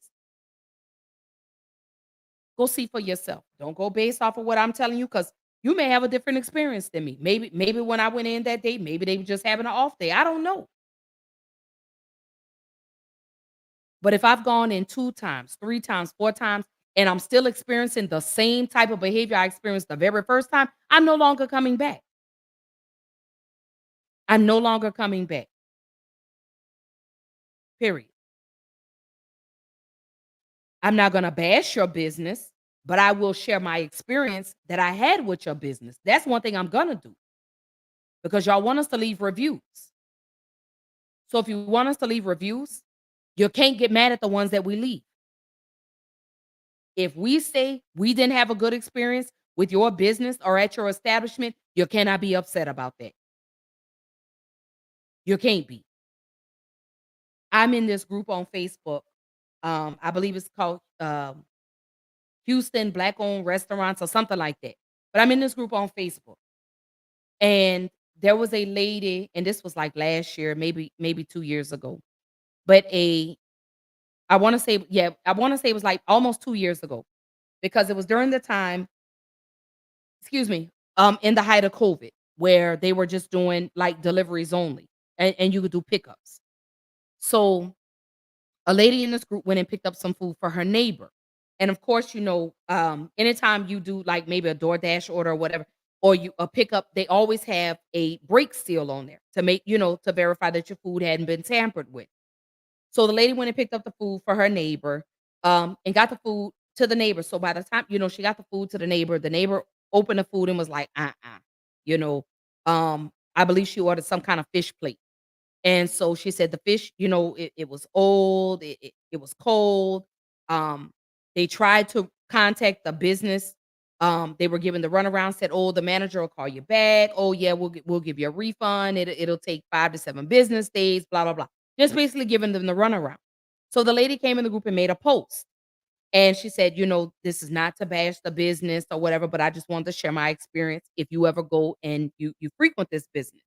Go see for yourself. Don't go based off of what I'm telling you, because you may have a different experience than me. Maybe when I went in that day, maybe they were just having an off day. I don't know. But if I've gone in 2 times, 3 times, 4 times, and I'm still experiencing the same type of behavior I experienced the very first time, I'm no longer coming back. I'm no longer coming back. Period. I'm not going to bash your business, but I will share my experience that I had with your business. That's one thing I'm going to do because y'all want us to leave reviews. So if you want us to leave reviews, you can't get mad at the ones that we leave. If we say we didn't have a good experience with your business or at your establishment, you cannot be upset about that. You can't be. I'm in this group on Facebook. I believe it's called Houston Black-owned restaurants or something like that. But I'm in this group on Facebook. And there was a lady, and this was like last year, maybe 2 years ago. But I want to say it was like almost 2 years ago because it was during the time, excuse me, in the height of COVID where they were just doing like deliveries only and you could do pickups. So a lady in this group went and picked up some food for her neighbor. And of course, anytime you do like maybe a DoorDash order or whatever, or you a pickup, they always have a break seal on there to make, to verify that your food hadn't been tampered with. So the lady went and picked up the food for her neighbor, and got the food to the neighbor. So by the time, she got the food to the neighbor opened the food and was like, you know, I believe she ordered some kind of fish plate. And so she said the fish, it was old, it was cold. Um, they tried to contact the business. They were given the runaround, said, "Oh, the manager will call you back. Oh, yeah, we'll give you a refund. It'll take 5 to 7 business days, blah, blah, blah." Just basically giving them the runaround. So the lady came in the group and made a post. And she said, "This is not to bash the business or whatever, but I just wanted to share my experience if you ever go and you frequent this business."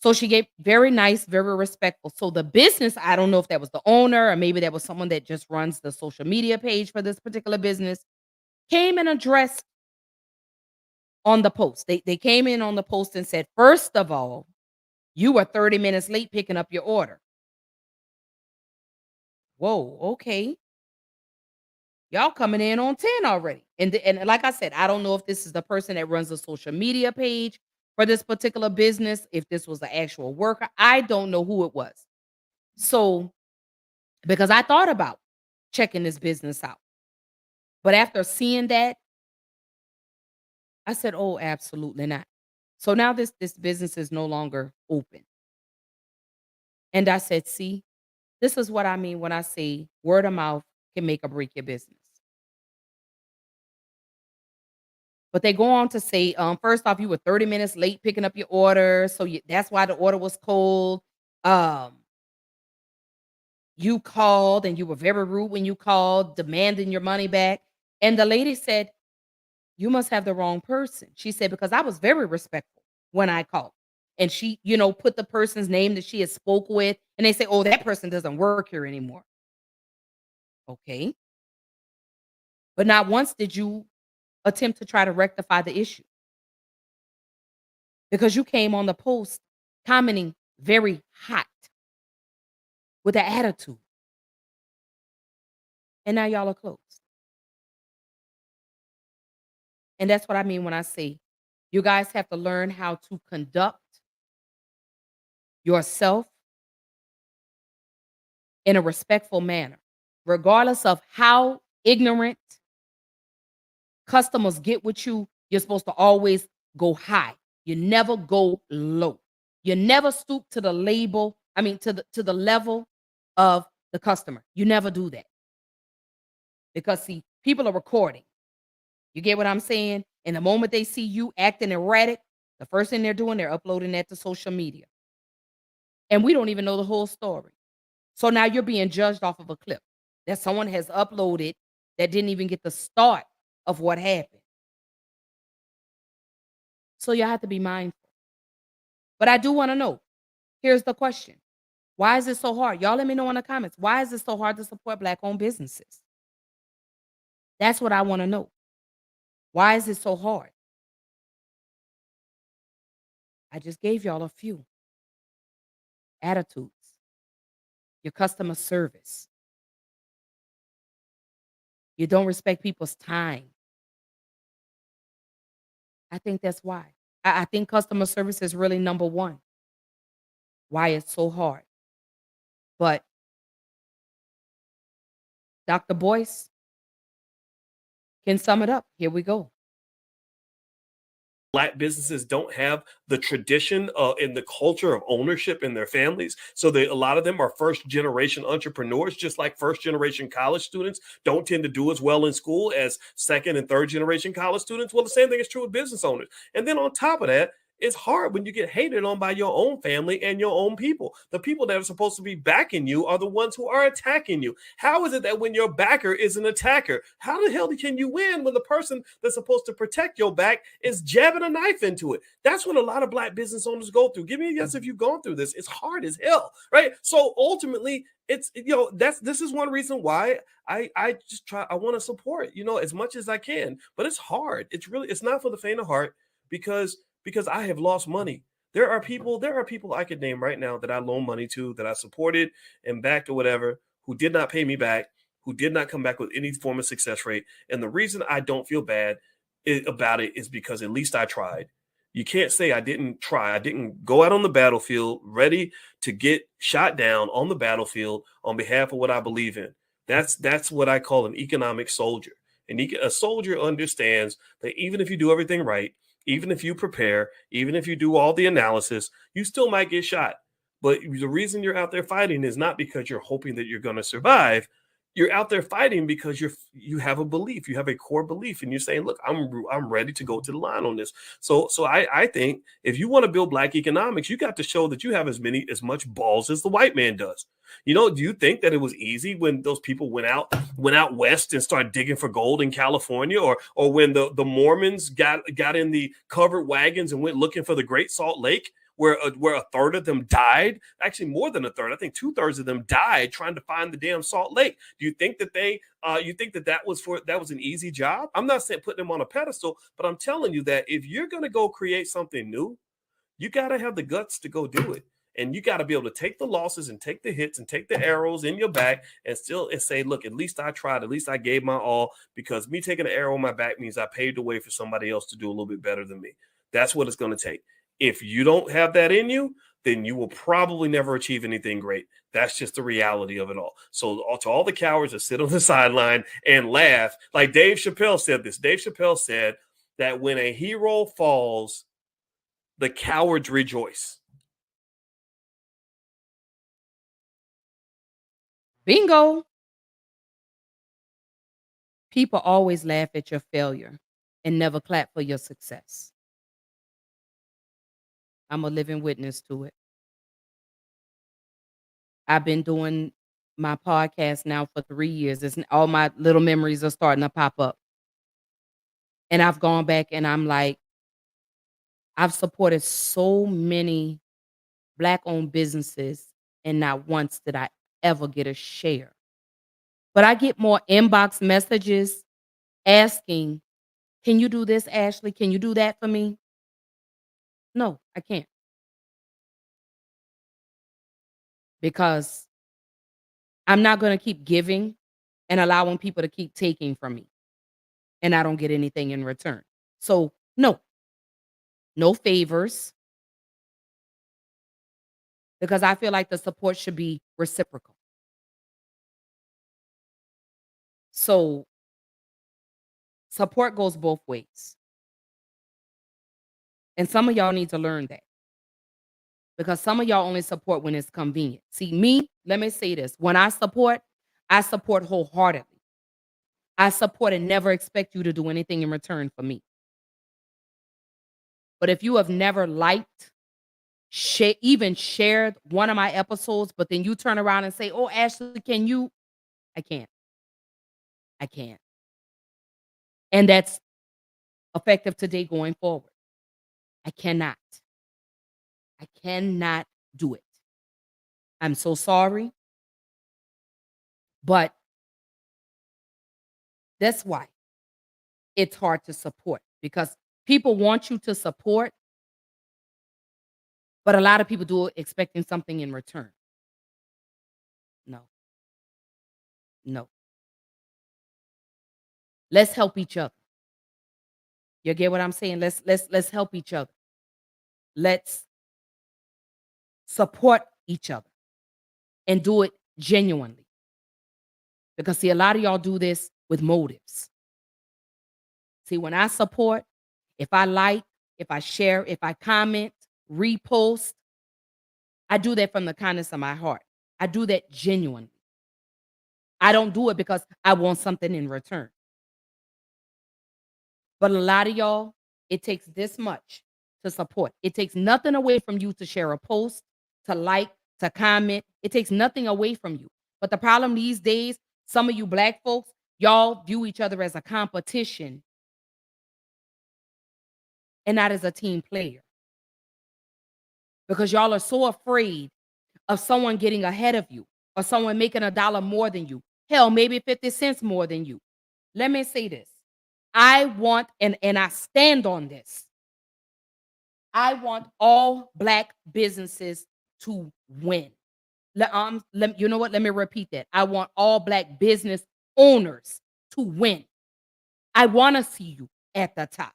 So she gave very nice, very respectful. So the business, I don't know if that was the owner or maybe that was someone that just runs the social media page for this particular business, came and addressed on the post. They came in on the post and said, "First of all, you were 30 minutes late picking up your order." Whoa, okay. Y'all coming in on 10 already. And like I said, I don't know if this is the person that runs the social media page for this particular business, if this was the actual worker. I don't know who it was. So, because I thought about checking this business out. But after seeing that, I said, "Oh, absolutely not." So now this business is no longer open. And I said, "See, this is what I mean when I say word of mouth can make or break your business." But they go on to say, first off, you were 30 minutes late picking up your order, so that's why the order was cold. Um, you called and you were very rude when you called, demanding your money back. And the lady said, "You must have the wrong person." She said, "Because I was very respectful when I called." And she, put the person's name that she had spoke with, and they say, "Oh, that person doesn't work here anymore." Okay. But not once did you attempt to try to rectify the issue because you came on the post commenting very hot with an attitude. And now y'all are closed. And that's what I mean when I say you guys have to learn how to conduct yourself in a respectful manner, regardless of how ignorant customers get with you. You're supposed to always go high. You never go low. You never stoop to the to the level of the customer. You never do that. Because see, people are recording. You get what I'm saying? And the moment they see you acting erratic, the first thing they're doing, they're uploading that to social media. And we don't even know the whole story. So now you're being judged off of a clip that someone has uploaded that didn't even get the start of what happened. So you have to be mindful. But I do want to know, here's the question. Why is it so hard? Y'all let me know in the comments. Why is it so hard to support Black-owned businesses? That's what I want to know. Why is it so hard? I just gave y'all a few. Attitudes, your customer service, You don't respect people's time. I think that's why. I think customer service is really number one. Why it's so hard. But Dr. Boyce can sum it up. Here we go. Black businesses don't have the tradition and the culture of ownership in their families. So a lot of them are first generation entrepreneurs, just like first generation college students don't tend to do as well in school as second and third generation college students. Well, the same thing is true with business owners. And then on top of that, it's hard when you get hated on by your own family and your own people. The people that are supposed to be backing you are the ones who are attacking you. How is it that when your backer is an attacker, how the hell can you win when the person that's supposed to protect your back is jabbing a knife into it? That's what a lot of Black business owners go through. Give me a yes if you've gone through this. It's hard as hell, right? So ultimately, it's, this is one reason why I want to support, as much as I can, but it's hard. It's not for the faint of heart because I have lost money. There are people I could name right now that I loaned money to, that I supported and backed or whatever, who did not pay me back, who did not come back with any form of success rate. And the reason I don't feel bad about it is because at least I tried. You can't say I didn't try. I didn't go out on the battlefield ready to get shot down on the battlefield on behalf of what I believe in. That's what I call an economic soldier. And a soldier understands that even if you do everything right, even if you prepare, even if you do all the analysis, you still might get shot. But the reason you're out there fighting is not because you're hoping that you're going to survive. You're out there fighting because you have a belief, you have a core belief, and you're saying, "Look, I'm ready to go to the line on this." So I think if you want to build Black economics, you got to show that you have as much balls as the white man does. Do you think that it was easy when those people went out west and started digging for gold in California, or when the Mormons got in the covered wagons and went looking for the Great Salt Lake, where a third of them died? Actually, more than a third. I think 2/3 of them died trying to find the damn Salt Lake. Do you think that that was an easy job? I'm not saying putting them on a pedestal, but I'm telling you that if you're going to go create something new, you got to have the guts to go do it. And you got to be able to take the losses and take the hits and take the arrows in your back and say, look, at least I tried. At least I gave my all, because me taking an arrow in my back means I paved the way for somebody else to do a little bit better than me. That's what it's going to take. If you don't have that in you, then you will probably never achieve anything great. That's just the reality of it all. So to all the cowards that sit on the sideline and laugh, like Dave Chappelle said this. Dave Chappelle said that when a hero falls, the cowards rejoice. Bingo. People always laugh at your failure and never clap for your success. I'm a living witness to it. I've been doing my podcast now for 3 years. All my little memories are starting to pop up. And I've gone back and I'm like, I've supported so many Black-owned businesses, and not once did I ever get a share. But I get more inbox messages asking, "Can you do this, Ashley? Can you do that for me?" No, I can't. Because I'm not going to keep giving and allowing people to keep taking from me, and I don't get anything in return. So, no favors, because I feel like the support should be reciprocal. So, support goes both ways. And some of y'all need to learn that, because some of y'all only support when it's convenient. See, me, let me say this. When I support wholeheartedly. I support and never expect you to do anything in return for me. But if you have never liked, even shared one of my episodes, but then you turn around and say, "Oh, Ashley, can you?" I can't. I can't. And that's effective today going forward. I cannot. I cannot do it. I'm so sorry. But that's why it's hard to support, because people want you to support, but a lot of people do it expecting something in return. No. No. Let's help each other. You get what I'm saying? Let's help each other. Let's support each other and do it genuinely. Because see, a lot of y'all do this with motives. See, when I support, if I like, if I share, if I comment, repost, I do that from the kindness of my heart. I do that genuinely. I don't do it because I want something in return. But a lot of y'all, it takes this much to support. It takes nothing away from you to share a post, to like, to comment. It takes nothing away from you. But the problem these days, some of you black folks, y'all view each other as a competition and not as a team player. Because y'all are so afraid of someone getting ahead of you or someone making $1 more than you. Hell, maybe 50 cents more than you. Let me say this. I want, and I stand on this. I want all black businesses to win. You know what? Let me repeat that. I want all black business owners to win. I want to see you at the top.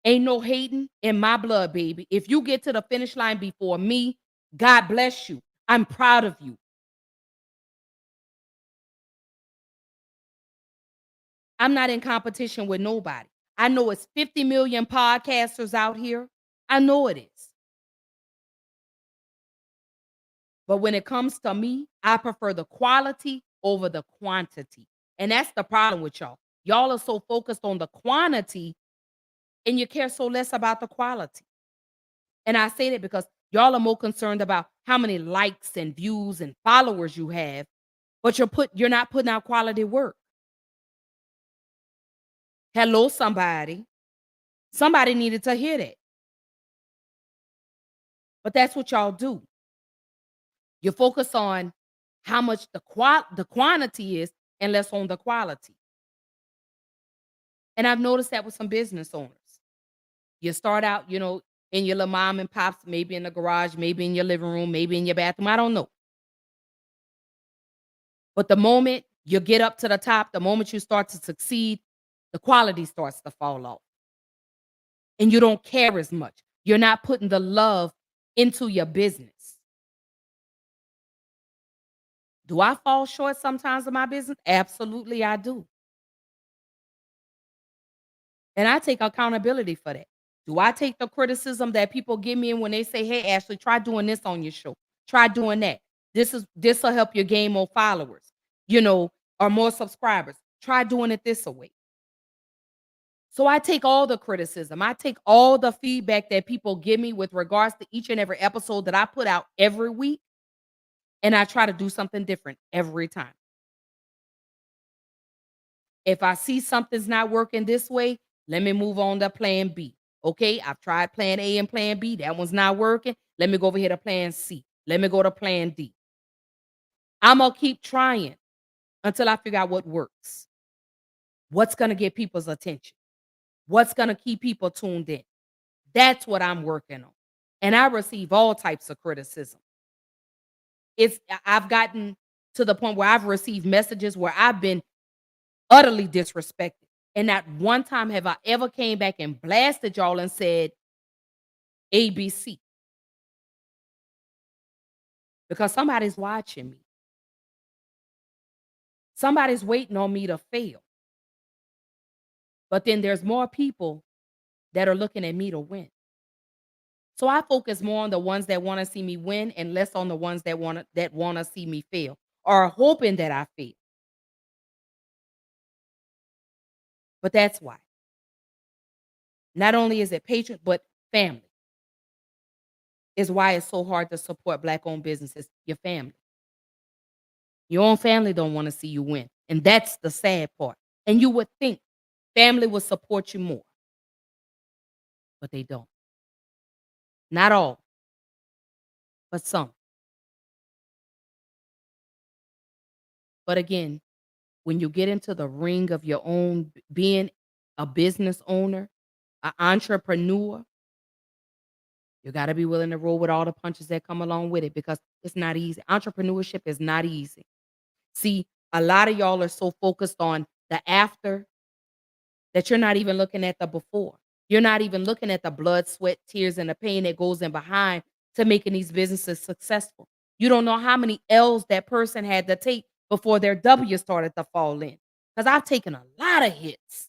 Ain't no hating in my blood, baby. If you get to the finish line before me, God bless you. I'm proud of you. I'm not in competition with nobody. I know it's 50 million podcasters out here. I know it is. But when it comes to me, I prefer the quality over the quantity. And that's the problem with y'all. Y'all are so focused on the quantity and you care so less about the quality. And I say that because y'all are more concerned about how many likes and views and followers you have, but you're not putting out quality work. Hello, somebody. Somebody needed to hear that. But that's what y'all do. You focus on how much the quantity is and less on the quality. And I've noticed that with some business owners. You start out, in your little mom and pops, maybe in the garage, maybe in your living room, maybe in your bathroom. I don't know. But the moment you get up to the top, the moment you start to succeed, the quality starts to fall off. And you don't care as much. You're not putting the love into your business. Do I fall short sometimes of my business? Absolutely, I do. And I take accountability for that. Do I take the criticism that people give me when they say, hey, Ashley, try doing this on your show. Try doing that. This will help you gain more followers, or more subscribers. Try doing it this way. So I take all the criticism. I take all the feedback that people give me with regards to each and every episode that I put out every week. And I try to do something different every time. If I see something's not working this way, let me move on to plan B. Okay, I've tried plan A and plan B. That one's not working. Let me go over here to plan C. Let me go to plan D. I'm going to keep trying until I figure out what works. What's going to get people's attention? What's going to keep people tuned in? That's what I'm working on. And I receive all types of criticism. I've gotten to the point where I've received messages where I've been utterly disrespected. And not one time have I ever came back and blasted y'all and said ABC. Because somebody's watching me. Somebody's waiting on me to fail. But then there's more people that are looking at me to win. So I focus more on the ones that want to see me win and less on the ones that want to see me fail or hoping that I fail. But that's why. Not only is it patient, but family is why it's so hard to support Black-owned businesses. Your family. Your own family don't want to see you win. And that's the sad part. And you would think family would support you more. But they don't. Not all, but some. But again, when you get into the ring of your own being a business owner, an entrepreneur, you got to be willing to roll with all the punches that come along with it because it's not easy. Entrepreneurship is not easy. See, A lot of y'all are so focused on the after that you're not even looking at the before. You're not even looking at the blood, sweat, tears, and the pain that goes in behind to making these businesses successful. You don't know how many L's that person had to take before their W started to fall in. Because I've taken a lot of hits.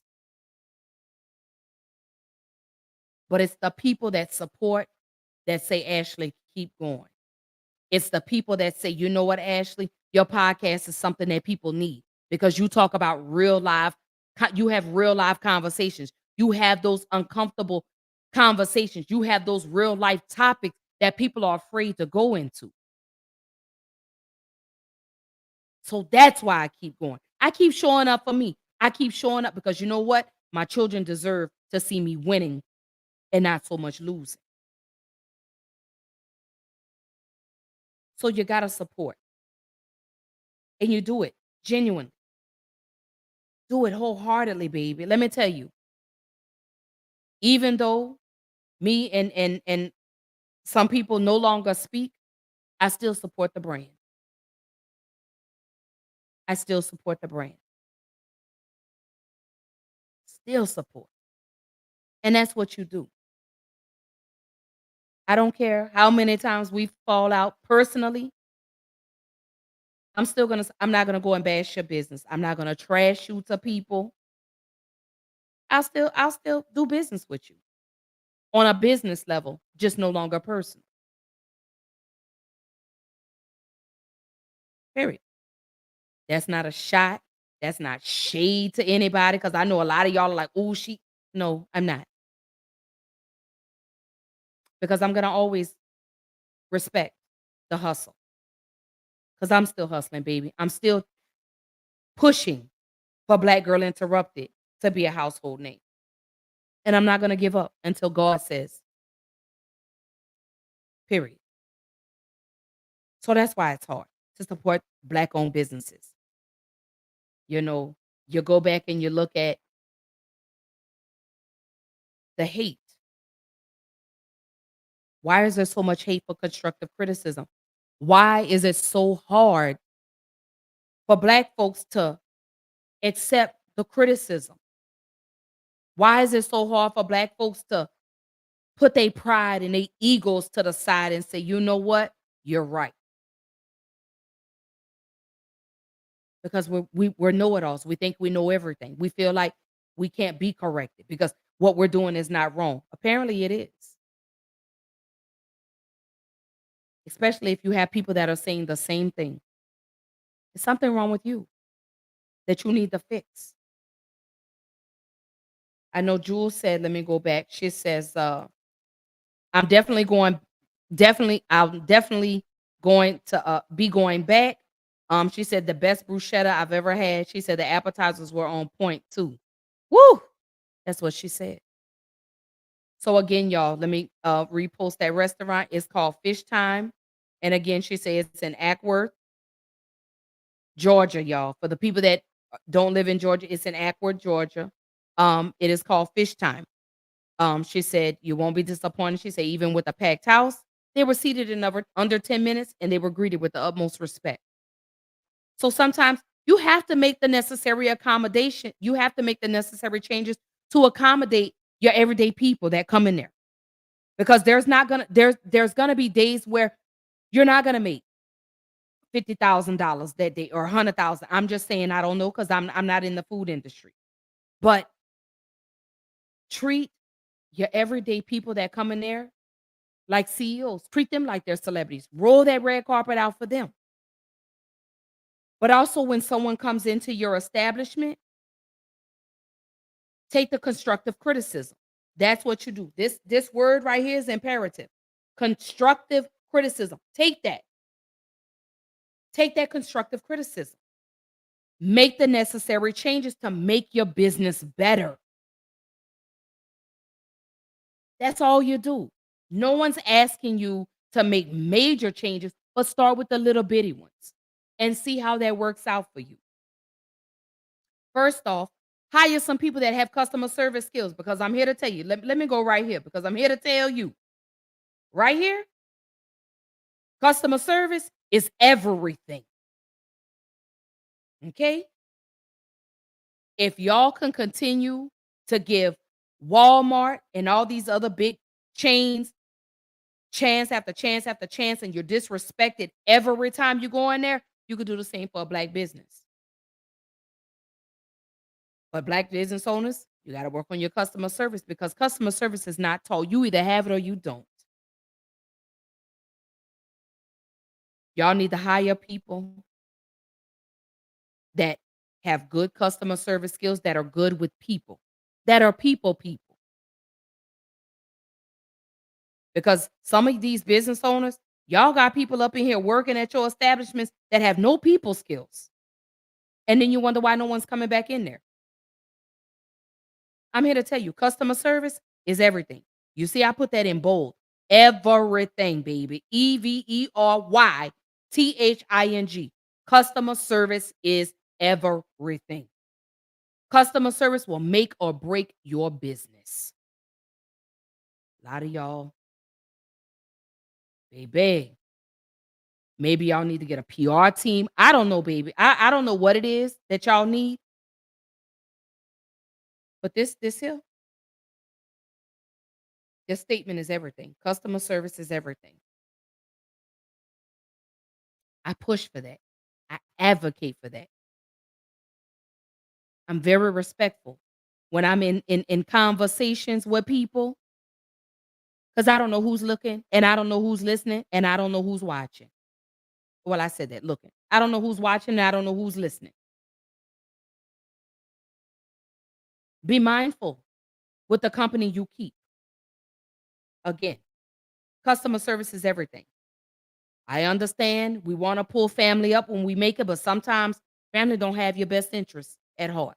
But it's the people that support that say, Ashley, keep going. It's the people that say, you know what, Ashley, your podcast is something that people need because you talk about real life. You have real life conversations. You have those uncomfortable conversations. You have those real life topics that people are afraid to go into. So that's why I keep going. I keep showing up for me. I keep showing up because you know what? My children deserve to see me winning and not so much losing. So you got to support. And you do it genuinely. Do it wholeheartedly, baby. Let me tell you, even though me and some people no longer speak, I still support the brand. I still support the brand. Still support. And that's what you do. I don't care how many times we fall out personally. I'm not gonna go and bash your business. I'm not gonna trash you to people. I'll still do business with you on a business level, just no longer personal. Period. That's not a shot. That's not shade to anybody because I know a lot of y'all are like, oh, she. No, I'm not. Because I'm going to always respect the hustle. Because I'm still hustling, baby. I'm still pushing for Black Girl Interrupted to be a household name. And I'm not going to give up until God says, period. So that's why it's hard to support Black-owned businesses. You know, you go back and you look at the hate. Why is there so much hate for constructive criticism? Why is it so hard for Black folks to accept the criticism? Why is it so hard for Black folks to put their pride and their egos to the side and say, you know what? You're right. Because we're know-it-alls. We think we know everything. We feel like we can't be corrected because what we're doing is not wrong. Apparently it is. Especially if you have people that are saying the same thing. There's something wrong with you that you need to fix. I know Jules said, let me go back. She says, I'm definitely going to be going back. She said the best bruschetta I've ever had. She said the appetizers were on point too. Woo! That's what she said. So again, y'all, let me repost that restaurant. It's called Fish Time. And again, she says it's in Ackworth, Georgia, y'all. For the people that don't live in Georgia, it's in Ackworth, Georgia. It is called Fish Time. She said you won't be disappointed. She said even with a packed house, they were seated in under 10 minutes and they were greeted with the utmost respect. So sometimes you have to make the necessary accommodation. You have to make the necessary changes to accommodate your everyday people that come in there. Because there's gonna be days where you're not gonna make $50,000 that day or 100,000. I'm just saying I don't know because I'm not in the food industry. But treat your everyday people that come in there like CEOs. Treat them like they're celebrities. Roll that red carpet out for them. But also when someone comes into your establishment, take the constructive criticism. That's what you do. This word right here is imperative. Constructive criticism. Take that. Take that constructive criticism. Make the necessary changes to make your business better. That's all you do. No one's asking you to make major changes, but start with the little bitty ones and see how that works out for you. First off, hire some people that have customer service skills because I'm here to tell you. Let me go right here because I'm here to tell you. Right here, customer service is everything. Okay? If y'all can continue to give Walmart and all these other big chains chance after chance after chance, and you're disrespected every time you go in there, you could do the same for a black business. But black business owners, you got to work on your customer service, because customer service is not taught. You either have it or you don't. Y'all need to hire people that have good customer service skills, that are good with people, that are people. Because some of these business owners, y'all got people up in here working at your establishments that have no people skills. And then you wonder why no one's coming back in there. I'm here to tell you, customer service is everything. You see, I put that in bold. Everything, baby. EVERYTHING. Customer service is everything. Customer service will make or break your business. A lot of y'all, baby, maybe y'all need to get a PR team. I don't know, baby. I don't know what it is that y'all need. But this here, this statement is everything. Customer service is everything. I push for that. I advocate for that. I'm very respectful when I'm in conversations with people, because I don't know who's looking, and I don't know who's listening, and I don't know who's watching. Well, I said that, looking. I don't know who's watching, and I don't know who's listening. Be mindful with the company you keep. Again, customer service is everything. I understand we want to pull family up when we make it, but sometimes family don't have your best interests at heart.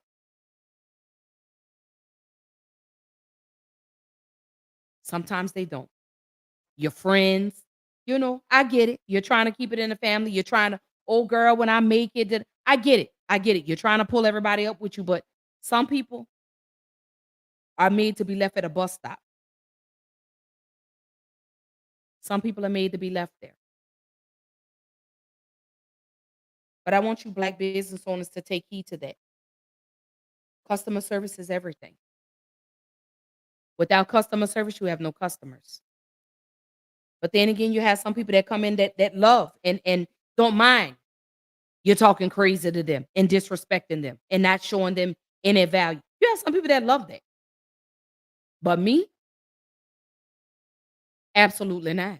Sometimes they don't. Your friends, I get it. You're trying to keep it in the family. You're trying to, oh girl, when I make it, I get it. I get it. You're trying to pull everybody up with you, but some people are made to be left at a bus stop. Some people are made to be left there. But I want you black business owners to take heed to that. Customer service is everything. Without customer service, you have no customers. But then again, you have some people that come in that love and don't mind you're talking crazy to them and disrespecting them and not showing them any value. You have some people that love that. But me, absolutely not.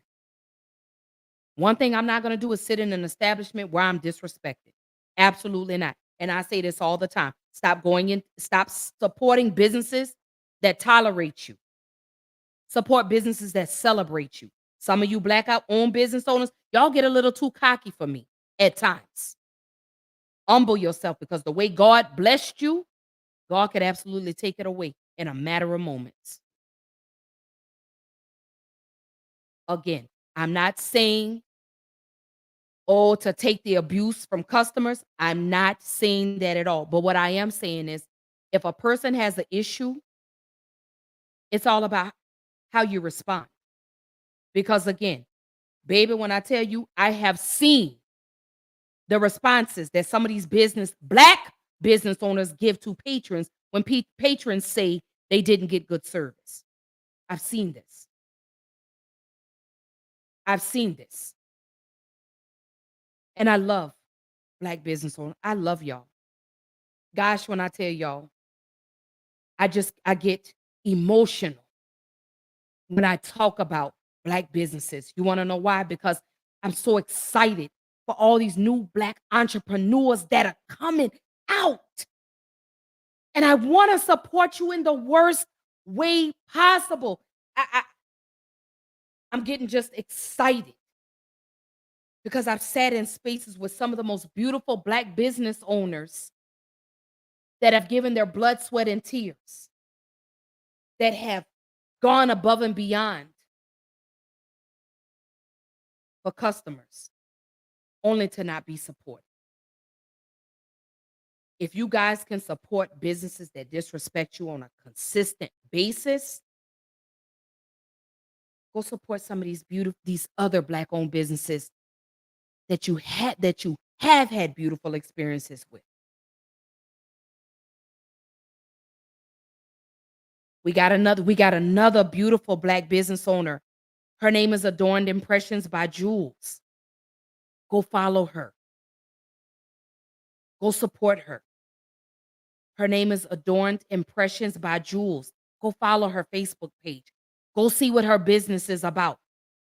One thing I'm not going to do is sit in an establishment where I'm disrespected. Absolutely not. And I say this all the time. Stop supporting businesses that tolerate you. Support businesses that celebrate you. Some of you blackout-owned business owners, y'all get a little too cocky for me at times. Humble yourself, because the way God blessed you, God could absolutely take it away in a matter of moments. Again, I'm not saying, to take the abuse from customers. I'm not saying that at all. But what I am saying is, if a person has an issue, it's all about how you respond. Because again, baby, when I tell you, I have seen the responses that some of these black business owners give to patrons when patrons say they didn't get good service. I've seen this. I've seen this. And I love black business owners. I love y'all. Gosh, when I tell y'all, I get emotional when I talk about black businesses. You want to know why? Because I'm so excited for all these new black entrepreneurs that are coming out. And I want to support you in the worst way possible. I'm getting just excited because I've sat in spaces with some of the most beautiful black business owners that have given their blood, sweat, and tears, that have gone above and beyond for customers, only to not be supported. If you guys can support businesses that disrespect you on a consistent basis, go support some of these other black-owned businesses that you have had beautiful experiences with. We got another beautiful Black business owner. Her name is Adorned Impressions by Jules. Go follow her. Go support her. Her name is Adorned Impressions by Jules. Go follow her Facebook page. Go see what her business is about.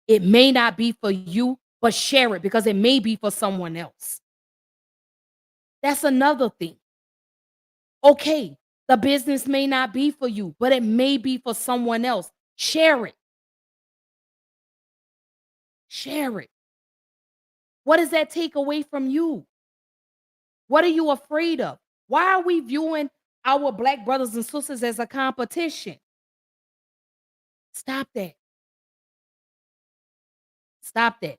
It may not be for you, but share it because it may be for someone else. That's another thing. Okay, the business may not be for you, but it may be for someone else. Share it. Share it. What does that take away from you? What are you afraid of? Why are we viewing our Black brothers and sisters as a competition? Stop that. Stop that.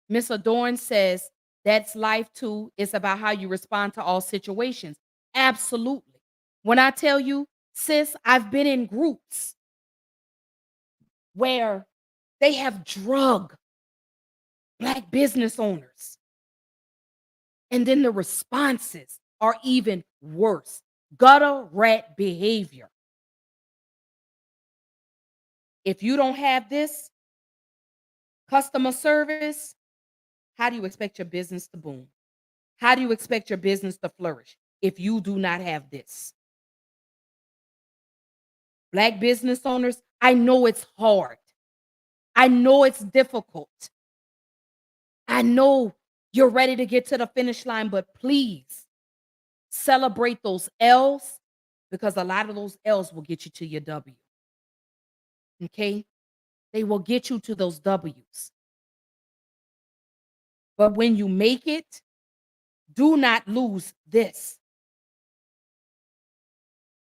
Miss Adorn says that's life too. It's about how you respond to all situations. Absolutely. When I tell you, sis, I've been in groups where they have drug Black business owners. And then the responses are even worse. Gutter rat behavior. If you don't have this customer service, how do you expect your business to boom? How do you expect your business to flourish if you do not have this? Black business owners, I know it's hard. I know it's difficult. I know you're ready to get to the finish line, but please celebrate those L's because a lot of those L's will get you to your W. Okay? They will get you to those W's. But when you make it, do not lose this.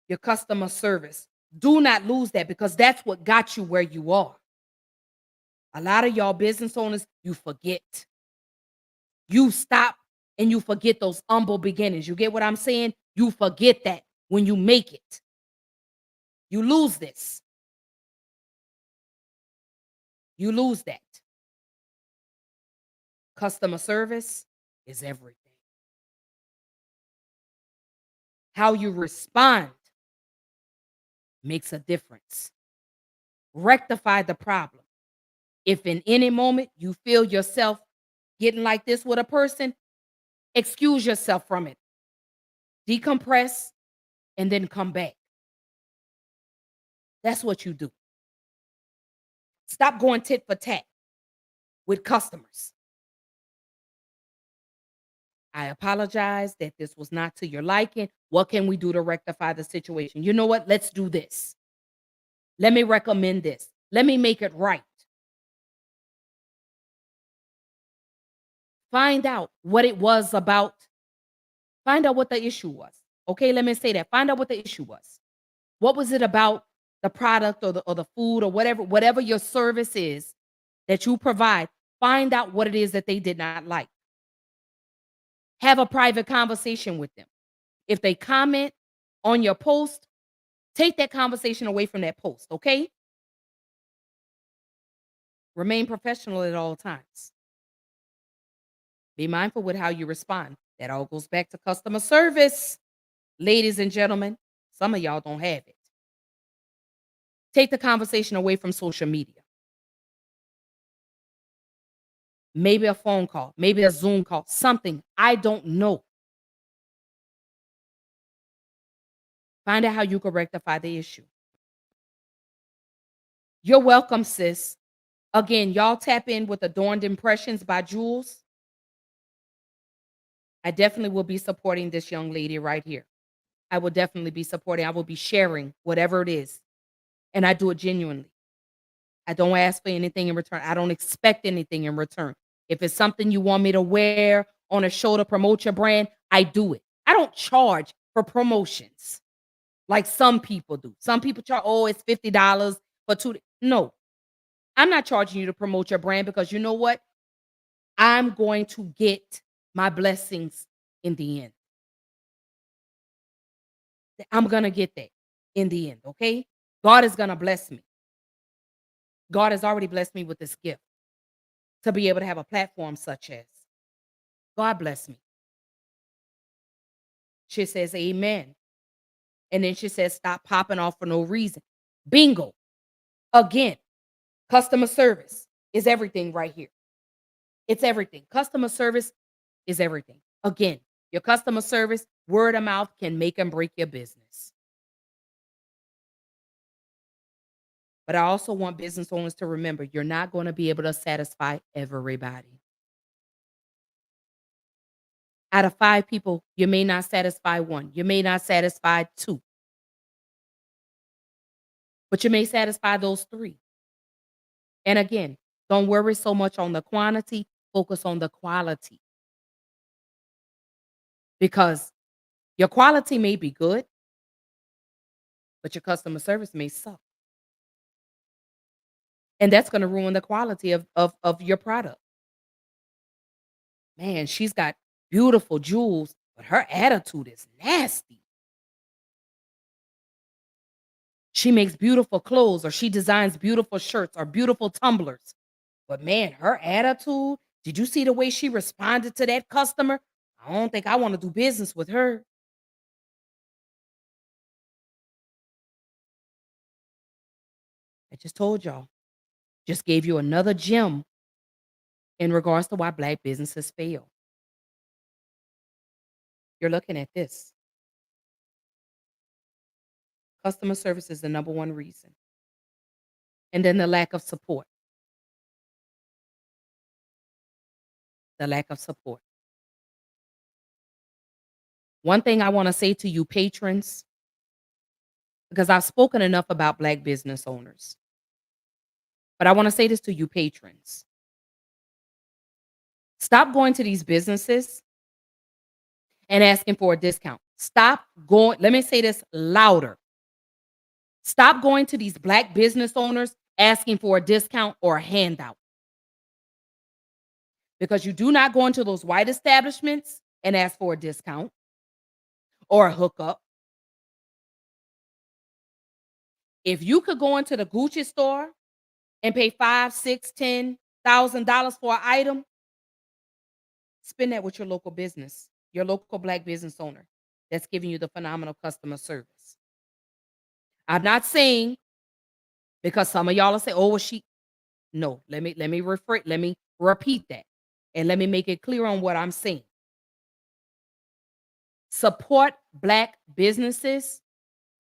Your customer service. Do not lose that because that's what got you where you are. A lot of y'all business owners, you forget. You stop and you forget those humble beginnings. You get what I'm saying? You forget that when you make it. You lose this. You lose that. Customer service is everything. How you respond makes a difference. Rectify the problem. If in any moment you feel yourself getting like this with a person, excuse yourself from it. Decompress and then come back. That's what you do. Stop going tit for tat with customers. I apologize that this was not to your liking. What can we do to rectify the situation? You know what? Let's do this. Let me recommend this. Let me make it right. Find out what it was about. Find out what the issue was. Okay, let me say that. Find out what the issue was. What was it about the product or the food or whatever your service is that you provide? Find out what it is that they did not like. Have a private conversation with them. If they comment on your post, take that conversation away from that post, okay? Remain professional at all times. Be mindful with how you respond. That all goes back to customer service. Ladies and gentlemen, some of y'all don't have it. Take the conversation away from social media. Maybe a phone call, maybe a Zoom call, something. I don't know. Find out how you can rectify the issue. You're welcome, sis. Again, y'all tap in with Adorned Impressions by Jules. I definitely will be supporting this young lady right here. I will definitely be supporting. I will be sharing whatever it is. And I do it genuinely. I don't ask for anything in return. I don't expect anything in return. If it's something you want me to wear on a show to promote your brand, I do it. I don't charge for promotions like some people do. Some people charge, oh, it's $50 for 2 days. No, I'm not charging you to promote your brand because you know what? I'm going to get my blessings in the end. I'm going to get that in the end, okay? God is going to bless me. God has already blessed me with this gift to be able to have a platform such as. God bless me. She says, amen. And then she said, stop popping off for no reason. Bingo. Again, customer service is everything right here. It's everything. Customer service is everything. Again, your customer service, word of mouth can make and break your business. But I also want business owners to remember you're not going to be able to satisfy everybody. Out of 5 people, you may not satisfy 1. You may not satisfy 2. But you may satisfy those 3. And again, don't worry so much on the quantity, focus on the quality. Because your quality may be good, but your customer service may suck. And that's going to ruin the quality of your product. Man, she's got beautiful jewels, but her attitude is nasty. She makes beautiful clothes, or she designs beautiful shirts or beautiful tumblers. But man, her attitude, did you see the way she responded to that customer? I don't think I want to do business with her. I just told y'all. Just gave you another gem in regards to why Black businesses fail. You're looking at this. Customer service is the number one reason. And then the lack of support. The lack of support. One thing I want to say to you patrons, because I've spoken enough about Black business owners, but I want to say this to you patrons. Stop going to these businesses and asking for a discount. Stop going, let me say this louder. Stop going to these Black business owners asking for a discount or a handout. Because you do not go into those white establishments and ask for a discount or a hookup. If you could go into the Gucci store and pay $5,000, $6,000, $10,000 for an item, spend that with your local business, your local Black business owner that's giving you the phenomenal customer service. I'm not saying, because some of y'all will say, "Oh, well, she." No, let me repeat that, and let me make it clear on what I'm saying. Support Black businesses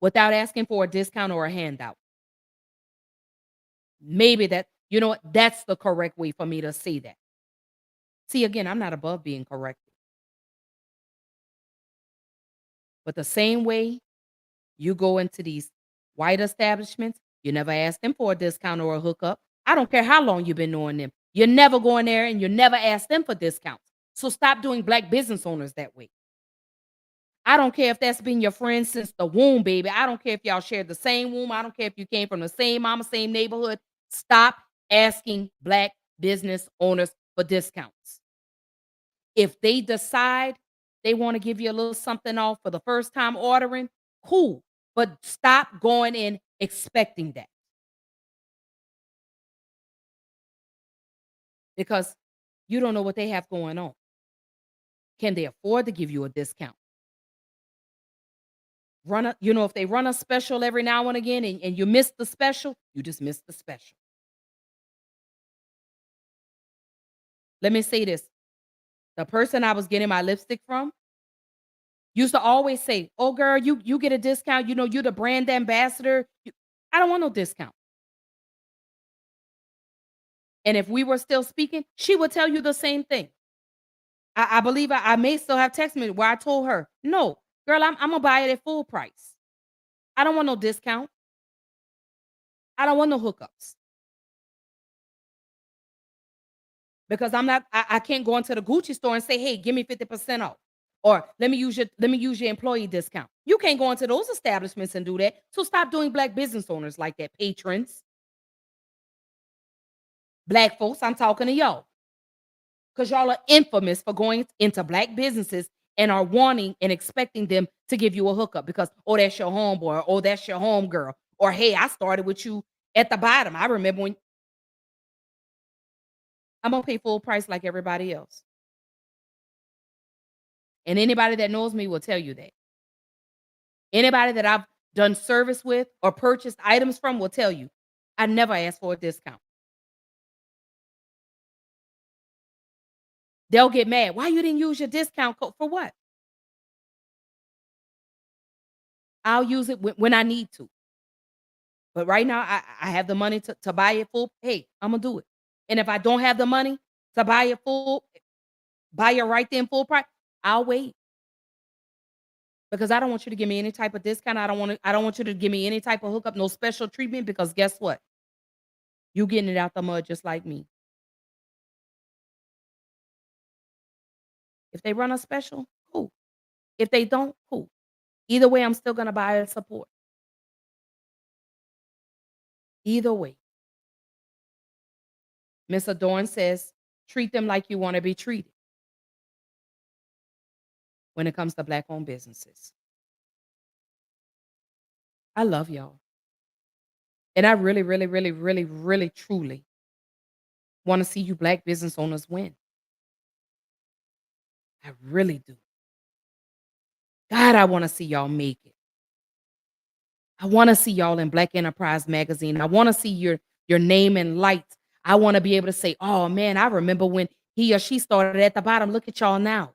without asking for a discount or a handout. Maybe that's the correct way for me to say that. See, again, I'm not above being corrected. But the same way you go into these white establishments, you never ask them for a discount or a hookup. I don't care how long you've been knowing them. You never go in there and you never ask them for discounts. So stop doing Black business owners that way. I don't care if that's been your friend since the womb, baby. I don't care if y'all shared the same womb. I don't care if you came from the same mama, same neighborhood. Stop asking Black business owners for discounts. If they decide they want to give you a little something off for the first time ordering, cool. But stop going in expecting that. Because you don't know what they have going on. Can they afford to give you a discount? If they run a special every now and again and you miss the special, you just miss the special. Let me say this. The person I was getting my lipstick from used to always say, "Oh, girl, you get a discount. You're the brand ambassador." I don't want no discount. And if we were still speaking, she would tell you the same thing. I believe I may still have text me where I told her, "No, girl, I'm gonna buy it at full price. I don't want no discount. I don't want no hookups. Because I can't go into the Gucci store and say, 'Hey, give me 50% off.' Or let me use your employee discount." You can't go into those establishments and do that. So stop doing Black business owners like that, patrons. Black folks, I'm talking to y'all. Because y'all are infamous for going into Black businesses and are wanting and expecting them to give you a hookup because, "Oh, that's your homeboy," or, "Oh, that's your homegirl," or, "Hey, I started with you at the bottom. I remember when." I'm gonna pay full price like everybody else. And anybody that knows me will tell you that. Anybody that I've done service with or purchased items from will tell you, I never ask for a discount. They'll get mad. Why you didn't use your discount code? For what? I'll use it when I need to. But right now, I have the money to buy it full. Hey, I'm going to do it. And if I don't have the money to buy it right then full price, I'll wait. Because I don't want you to give me any type of discount. I don't want you to give me any type of hookup, no special treatment, because guess what? You getting it out the mud just like me. If they run a special, cool. If they don't, cool. Either way, I'm still gonna buy and support. Either way. Miss Adorn says, treat them like you want to be treated when it comes to Black-owned businesses. I love y'all. And I really, really, really, really, really, truly want to see you Black business owners win. I really do. God, I want to see y'all make it. I want to see y'all in Black Enterprise Magazine. I want to see your name in lights. I want to be able to say, oh man, I remember when he or she started at the bottom. Look at y'all now.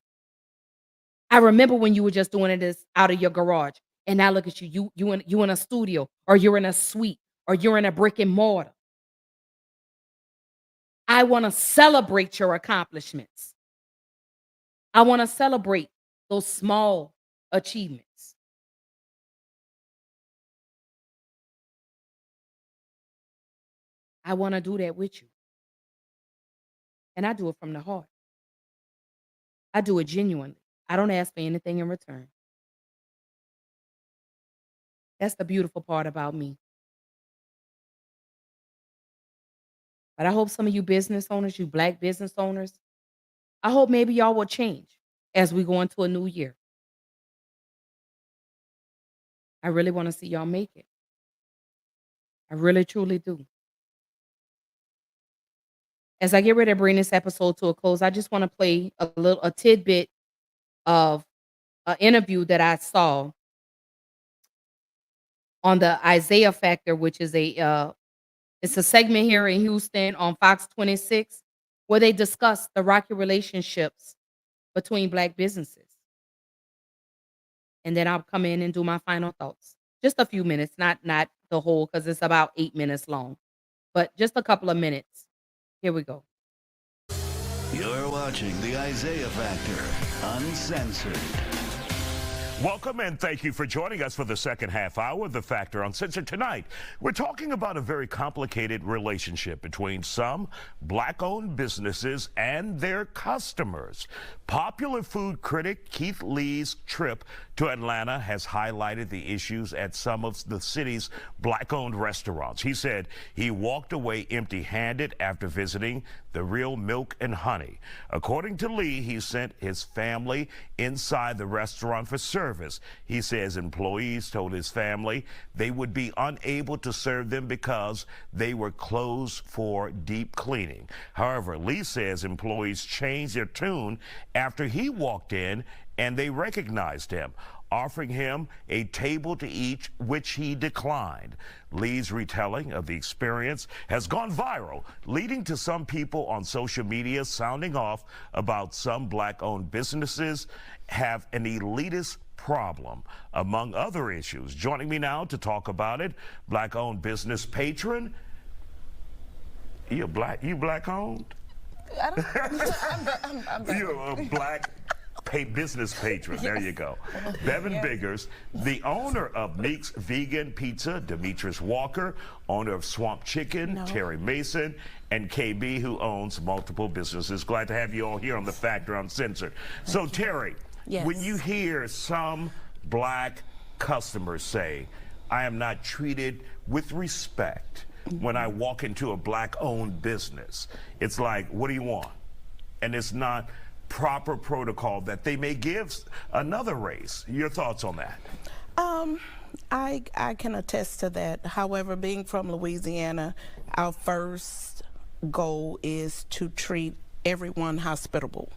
I remember when you were just doing this out of your garage. And now look at you. You in a studio, or you're in a suite, or you're in a brick and mortar. I want to celebrate your accomplishments. I want to celebrate those small achievements. I want to do that with you. And I do it from the heart. I do it genuinely. I don't ask for anything in return. That's the beautiful part about me. But I hope some of you business owners, you Black business owners, I hope maybe y'all will change as we go into a new year. I really want to see y'all make it. I really, truly do. As I get ready to bring this episode to a close, I just want to play a tidbit of an interview that I saw on the Isaiah Factor, which is it's a segment here in Houston on Fox 26, where they discuss the rocky relationships between Black businesses. And then I'll come in and do my final thoughts. Just a few minutes, not the whole, because it's about 8 minutes long, but just a couple of minutes. Here we go. You're watching the Isaiah Factor, uncensored. Welcome and thank you for joining us for the second half hour of The Factor Uncensored. Tonight, we're talking about a very complicated relationship between some Black-owned businesses and their customers. Popular food critic Keith Lee's trip to Atlanta has highlighted the issues at some of the city's Black-owned restaurants. He said he walked away empty-handed after visiting the Real Milk and Honey. According to Lee, he sent his family inside the restaurant for service. He says employees told his family they would be unable to serve them because they were closed for deep cleaning. However, Lee says employees changed their tune after he walked in and they recognized him, offering him a table to eat, which he declined. Lee's retelling of the experience has gone viral, leading to some people on social media sounding off about some Black-owned businesses have an elitist problem, among other issues. Joining me now to talk about it, Black-owned business patron. You Black-owned? You're a Black business patron. There you go. Bevan Biggers, the owner of Meek's Vegan Pizza, Demetrius Walker, owner of Swamp Chicken, Terry Mason, and KB, who owns multiple businesses. Glad to have you all here on The Factor Uncensored. So, Terry, when you hear some Black customers say, I am not treated with respect when I walk into a Black-owned business, it's like, what do you want? And it's not proper protocol that they may give another race. Your thoughts on that? I can attest to that. However, being from Louisiana, our first goal is to treat everyone hospitable.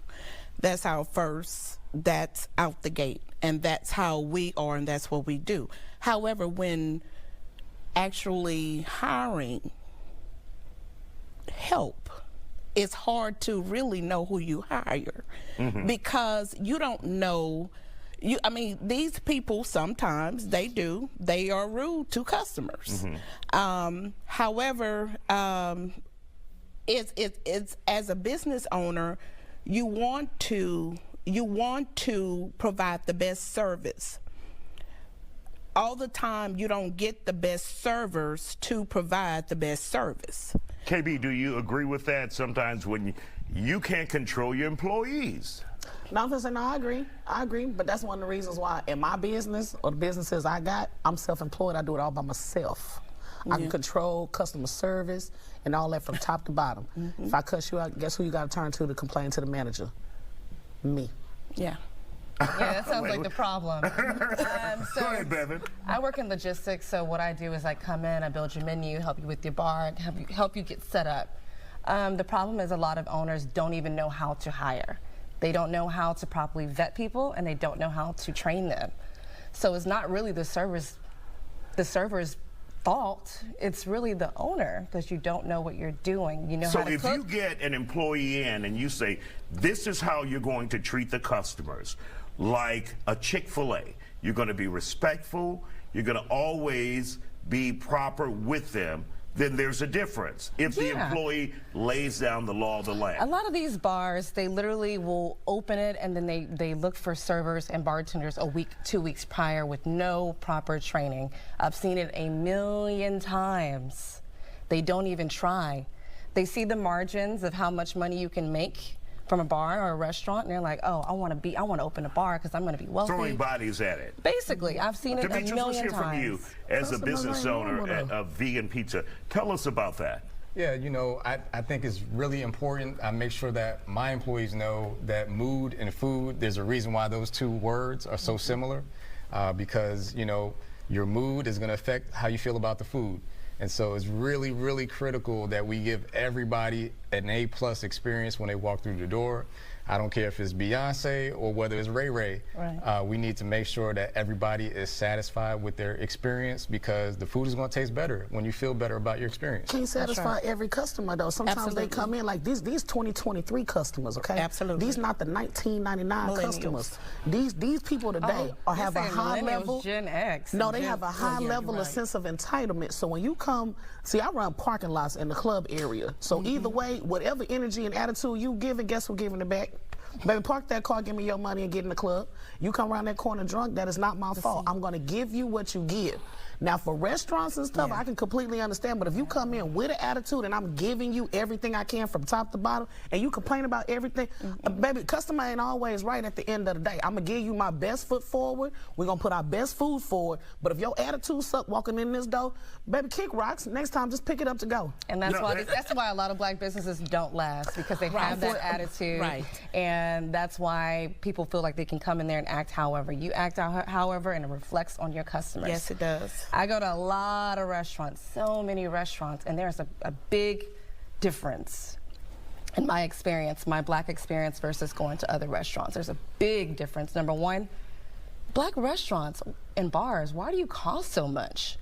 That's our first, that's out the gate. And that's how we are, and that's what we do. However, when actually hiring help, it's hard to really know who you hire because you don't know. I mean, these people sometimes they are rude to customers. However, it's as a business owner, you want to provide the best service. All the time, you don't get the best servers to provide the best service. KB, do you agree with that? Sometimes when you can't control your employees. No, I'm saying, no, I agree, but that's one of the reasons why in my business or the businesses I got, I'm self-employed. I do it all by myself. I can control customer service and all that from top to bottom. If I cuss you out, guess who you got to turn to complain to the manager? Me. Yeah. Yeah, that sounds like the problem. Go ahead, Bevan. I work in logistics, so what I do is I come in, I build your menu, help you with your bar, help you get set up. The problem is a lot of owners don't even know how to hire. They don't know how to properly vet people, and they don't know how to train them. So it's not really the server's fault. It's really the owner, because you don't know what you're doing. You know how to cook. So if you get an employee in and you say, this is how you're going to treat the customers, like a Chick-fil-A, you're going to be respectful, you're going to always be proper with them, then there's a difference if the employee lays down the law of the land. A lot of these bars, they literally will open it and then they look for servers and bartenders a week, 2 weeks prior with no proper training. I've seen it a million times. They don't even try. They see the margins of how much money you can make from a bar or a restaurant, and they're like, oh, I want to open a bar because I'm going to be wealthy. Throwing bodies at it. Basically, I've seen it a million times. Let's hear from you as a business owner of Vegan Pizza. Tell us about that. Yeah, you know, I think it's really important. I make sure that my employees know that mood and food, there's a reason why those two words are so similar, because, you know, your mood is going to affect how you feel about the food. And so it's really, really critical that we give everybody an A+ experience when they walk through the door. I don't care if it's Beyonce or whether it's Ray Ray. Right. We need to make sure that everybody is satisfied with their experience, because the food is going to taste better when you feel better about your experience. Can't satisfy every customer though. Sometimes they come in like these 2023 customers, okay? Absolutely. These not the 1999 customers. These people today have a high level. Gen X. No, they have a high level of sense of entitlement. So when you come, see, I run parking lots in the club area. So either way, whatever energy and attitude you give it, guess who's giving it back? Baby, park that car, give me your money, and get in the club. You come around that corner drunk, that is not my fault. I'm going to give you what you give. Now, for restaurants and stuff, I can completely understand, but if you come in with an attitude and I'm giving you everything I can from top to bottom, and you complain about everything, baby, customer ain't always right at the end of the day. I'm going to give you my best foot forward. We're going to put our best food forward, but if your attitude suck walking in this door, baby, kick rocks. Next time, just pick it up to go. And that's why a lot of black businesses don't last, because they have that attitude. Right. And that's why people feel like they can come in there and act however. You act however, and it reflects on your customers. Yes, it does. I go to a lot of restaurants, so many restaurants, and there's a big difference in my experience, my black experience versus going to other restaurants. There's a big difference. Number one, black restaurants and bars, why do you cost so much?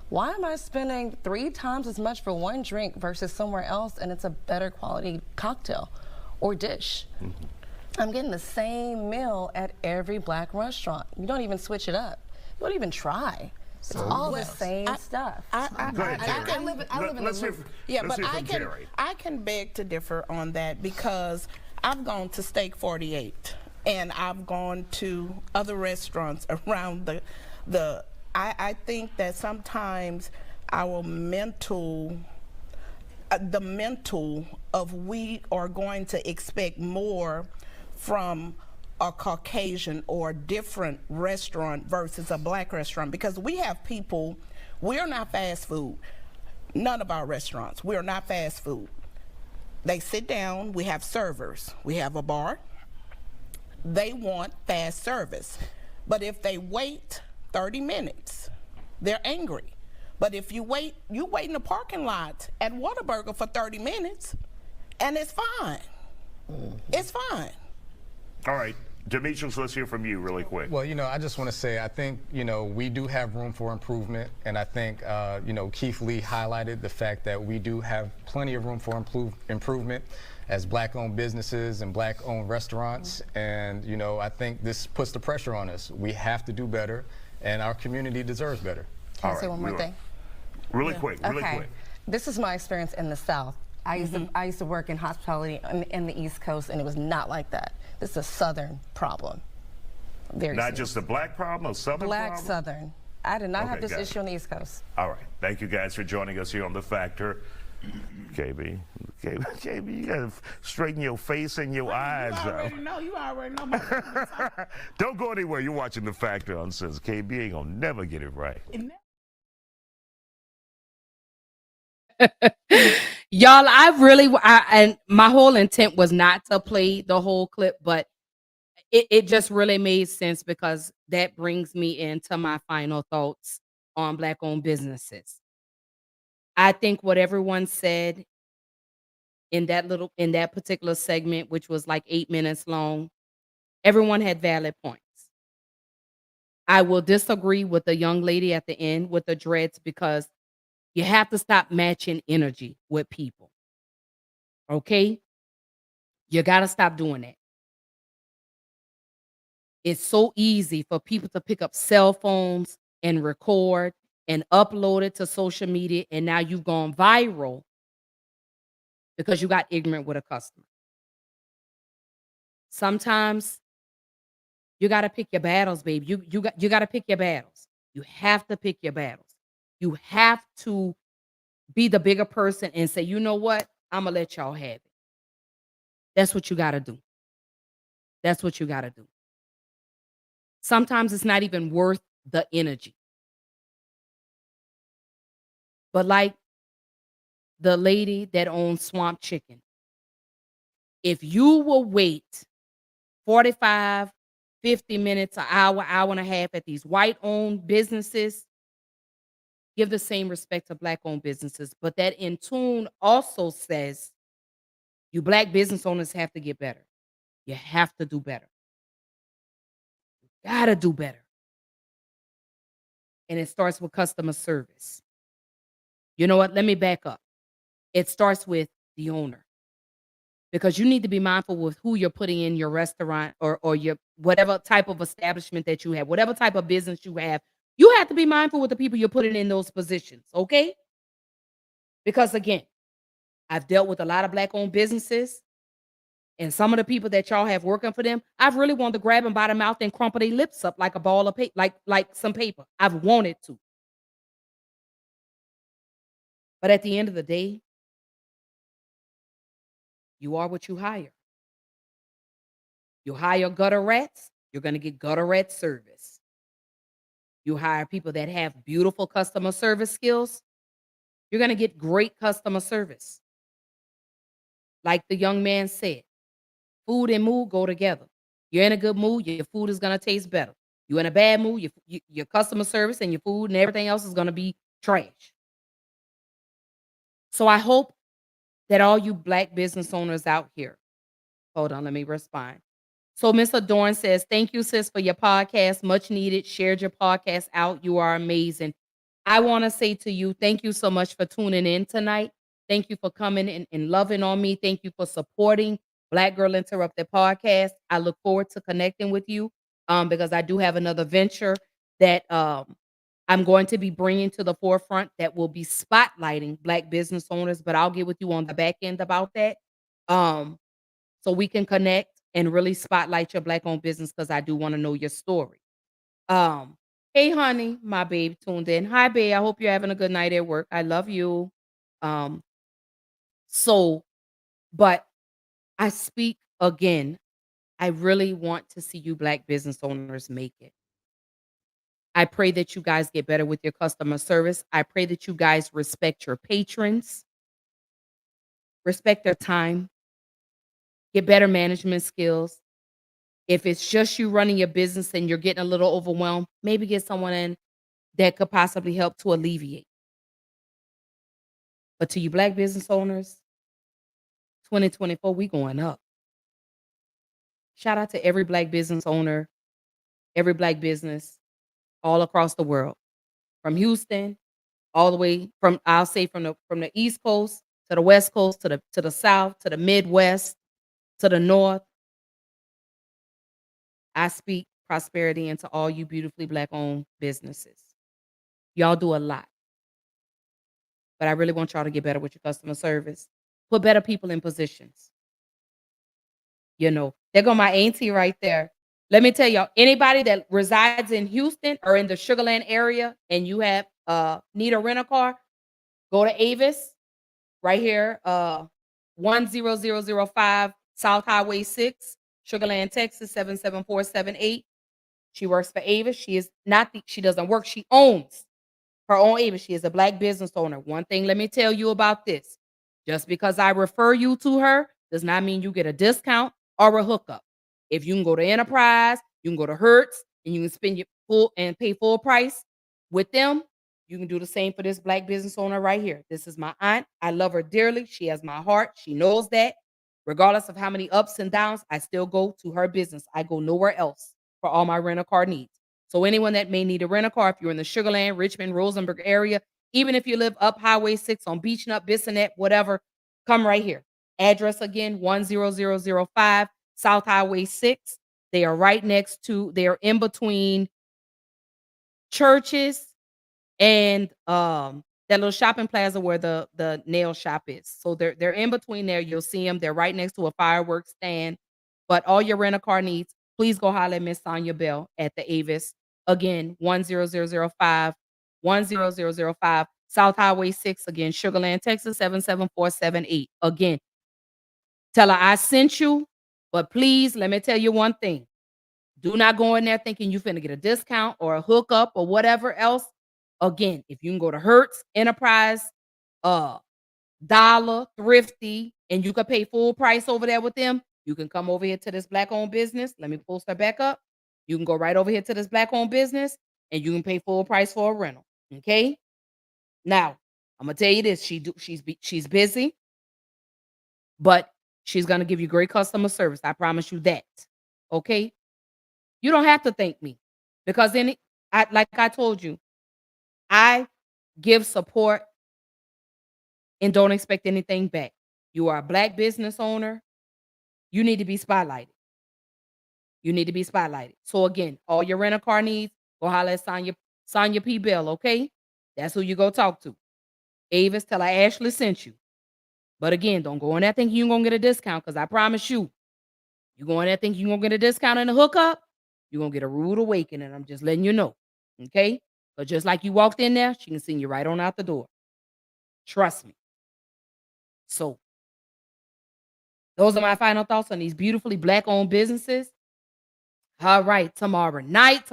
Why am I spending 3 times as much for one drink versus somewhere else and it's a better quality cocktail or dish? I'm getting the same meal at every black restaurant. You don't even switch it up. You don't even try. It's all the same stuff. I live in a loop. Yeah, but I can beg to differ on that, because I've gone to Steak 48 and I've gone to other restaurants around I think that sometimes our mental of we are going to expect more from a Caucasian or different restaurant versus a black restaurant, because we have people, we are not fast food. None of our restaurants, we are not fast food. They sit down, we have servers, we have a bar. They want fast service. But if they wait 30 minutes, they're angry. But if you wait in the parking lot at Whataburger for 30 minutes, and it's fine. It's fine. All right. Demetrius, let's hear from you really quick. Well, I just want to say, I think, we do have room for improvement. And I think, Keith Lee highlighted the fact that we do have plenty of room for improvement as Black-owned businesses and Black-owned restaurants. And, I think this puts the pressure on us. We have to do better, and our community deserves better. Can I say one more thing? Really quick. This is my experience in the South. I used to work in hospitality in the East Coast, and it was not like that. This is a Southern problem. Very Not serious. just a black problem, a Southern Black problem? Southern. I did not Okay, have this got it. issue on the East Coast. All right. Thank you guys for joining us here on The Factor. KB, you gotta straighten your face and your eyes out. You already know my Don't go anywhere. You're watching The Factor on Sense. KB ain't gonna never get it right. Y'all, and my whole intent was not to play the whole clip, but it just really made sense because that brings me into my final thoughts on Black-owned businesses. I think what everyone said in that particular segment, which was like 8 minutes long, everyone had valid points. I will disagree with the young lady at the end with the dreads because you have to stop matching energy with people. Okay? You got to stop doing that. It's so easy for people to pick up cell phones and record and upload it to social media, and now you've gone viral because you got ignorant with a customer. Sometimes you got to pick your battles, baby. You got to pick your battles. You have to pick your battles. You have to be the bigger person and say, you know what? I'm going to let y'all have it. That's what you got to do. That's what you got to do. Sometimes it's not even worth the energy. But like the lady that owns Swamp Chicken, if you will wait 45, 50 minutes, an hour, hour and a half at these white-owned businesses, give the same respect to Black-owned businesses. But that in tune also says you Black business owners have to get better. You have to do better. You gotta do better. And it starts with customer service. You know what? Let me back up. It starts with the owner. Because you need to be mindful with who you're putting in your restaurant or your whatever type of establishment that you have, whatever type of business you have. You have to be mindful with the people you're putting in those positions, okay? Because again, I've dealt with a lot of Black-owned businesses, and some of the people that y'all have working for them, I've really wanted to grab them by the mouth and crumple their lips up like a ball of paper, like some paper. I've wanted to. But at the end of the day, you are what you hire. You hire gutter rats, you're going to get gutter rat service. You hire people that have beautiful customer service skills, you're going to get great customer service. Like the young man said, food and mood go together. You're in a good mood, your food is going to taste better. You're in a bad mood, your customer service and your food and everything else is going to be trash. So I hope that all you Black business owners out here, hold on, let me respond. So Miss Adorn says, thank you, sis, for your podcast. Much needed. Shared your podcast out. You are amazing. I want to say to you, thank you so much for tuning in tonight. Thank you for coming and loving on me. Thank you for supporting Black Girl Interrupted podcast. I look forward to connecting with you because I do have another venture that I'm going to be bringing to the forefront that will be spotlighting Black business owners, but I'll get with you on the back end about that so we can connect and really spotlight your Black-owned business because I do want to know your story. Hey, honey, my babe tuned in. Hi, babe. I hope you're having a good night at work. I love you. But I speak again. I really want to see you Black business owners make it. I pray that you guys get better with your customer service. I pray that you guys respect your patrons, respect their time, get better management skills. If it's just you running your business and you're getting a little overwhelmed, maybe get someone in that could possibly help to alleviate. But to you Black business owners, 2024, we going up. Shout out to every Black business owner, every Black business all across the world, from Houston all the way from, I'll say, from the East Coast to the West Coast to the South to the Midwest to the North. I speak prosperity into all you beautifully Black-owned businesses. Y'all do a lot, but I really want y'all to get better with your customer service. Put better people in positions. You know, there go my auntie right there. Let me tell y'all, anybody that resides in Houston or in the Sugar Land area and you have need a rental car, go to Avis right here, 10005 South Highway 6, Sugar Land, Texas 77478. She works for Avis. She is not she doesn't work, she owns her own Avis. She is a Black business owner. One thing let me tell you about this. Just because I refer you to her does not mean you get a discount or a hookup. If you can go to Enterprise, you can go to Hertz, and you can spend your full and pay full price with them, you can do the same for this Black business owner right here. This is my aunt. I love her dearly. She has my heart. She knows that. Regardless of how many ups and downs, I still go to her business. I go nowhere else for all my rental car needs. So anyone that may need a rental car, if you're in the Sugar Land, Richmond, Rosenberg area, even if you live up Highway 6 on Beach Nut, Bissonnette, whatever, come right here. Address again, 10005 South Highway 6. They are right next to, they are in between Churches and that little shopping plaza where the nail shop is. So they're in between there. You'll see them. They're right next to a fireworks stand. But all your rental car needs, please go holler at Miss Sonia Bell at the Avis. Again, 10005 South Highway 6. Again, Sugar Land, Texas 77478. Again, tell her I sent you, but please let me tell you one thing. Do not go in there thinking you finna get a discount or a hookup or whatever else. Again, if you can go to Hertz, Enterprise, Dollar, Thrifty, and you can pay full price over there with them, you can come over here to this Black-owned business. Let me post her back up. You can go right over here to this Black-owned business, and you can pay full price for a rental. Okay? Now, I'm gonna tell you this: she's busy, but she's gonna give you great customer service. I promise you that. Okay? You don't have to thank me because like I told you, I give support and don't expect anything back. You are a Black business owner. You need to be spotlighted. You need to be spotlighted. So again, all your rental car needs, go holler at Sonia P. Bell, okay? That's who you go talk to. Avis, tell her Ashley sent you. But again, don't go in there thinking you're going to get a discount because I promise you, you go in there thinking you're going to get a discount and a hookup, you're going to get a rude awakening. I'm just letting you know, okay? But just like you walked in there, she can send you right on out the door. Trust me. So, those are my final thoughts on these beautifully Black-owned businesses. All right, tomorrow night,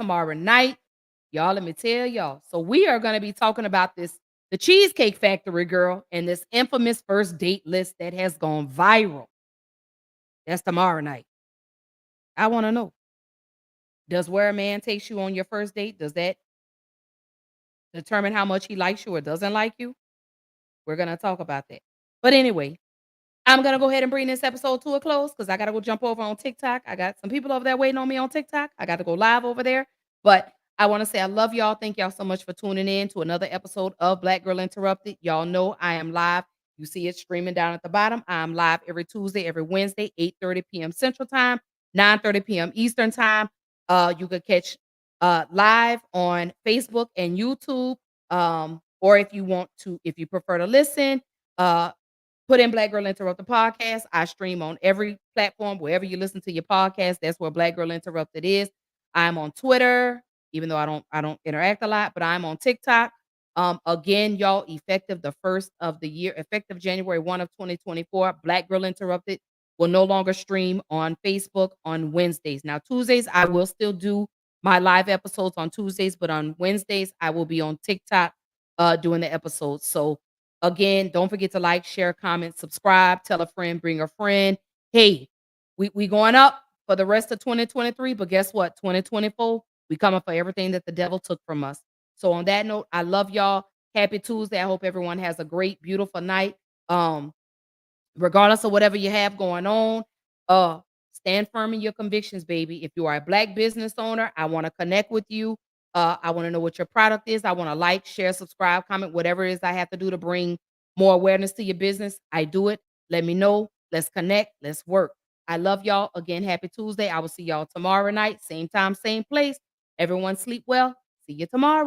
y'all, let me tell y'all. So, we are going to be talking about the Cheesecake Factory girl and this infamous first date list that has gone viral. That's tomorrow night. I want to know, does where a man takes you on your first date, does that determine how much he likes you or doesn't like you? We're going to talk about that. But anyway, I'm going to go ahead and bring this episode to a close because I got to go jump over on TikTok. I got some people over there waiting on me on TikTok. I got to go live over there. But I want to say I love y'all. Thank y'all so much for tuning in to another episode of Black Girl Interrupted. Y'all know I am live. You see it streaming down at the bottom. I'm live every Tuesday, every Wednesday, 8:30 p.m. Central Time, 9:30 p.m. Eastern Time. You could catch live on Facebook and YouTube. Or if you prefer to listen, put in Black Girl Interrupted podcast. I stream on every platform, wherever you listen to your podcast. That's where Black Girl Interrupted is. I'm on Twitter, even though I don't interact a lot, but I'm on TikTok. Again, y'all, effective the first of the year, effective January 1 of 2024, Black Girl Interrupted will no longer stream on Facebook on Wednesdays. Now, Tuesdays, I will still do my live episodes on Tuesdays, but on Wednesdays, I will be on TikTok doing the episodes. So again, don't forget to like, share, comment, subscribe, tell a friend, bring a friend. Hey, we going up for the rest of 2023, but guess what? 2024, we coming for everything that the devil took from us. So on that note, I love y'all. Happy Tuesday. I hope everyone has a great, beautiful night. Regardless of whatever you have going on, stand firm in your convictions, baby. If you are a Black business owner, I want to connect with you. I want to know what your product is. I want to like, share, subscribe, comment, whatever it is I have to do to bring more awareness to your business. I do it. Let me know. Let's connect. Let's work. I love y'all. Again, happy Tuesday. I will see y'all tomorrow night. Same time, same place. Everyone sleep well. See you tomorrow.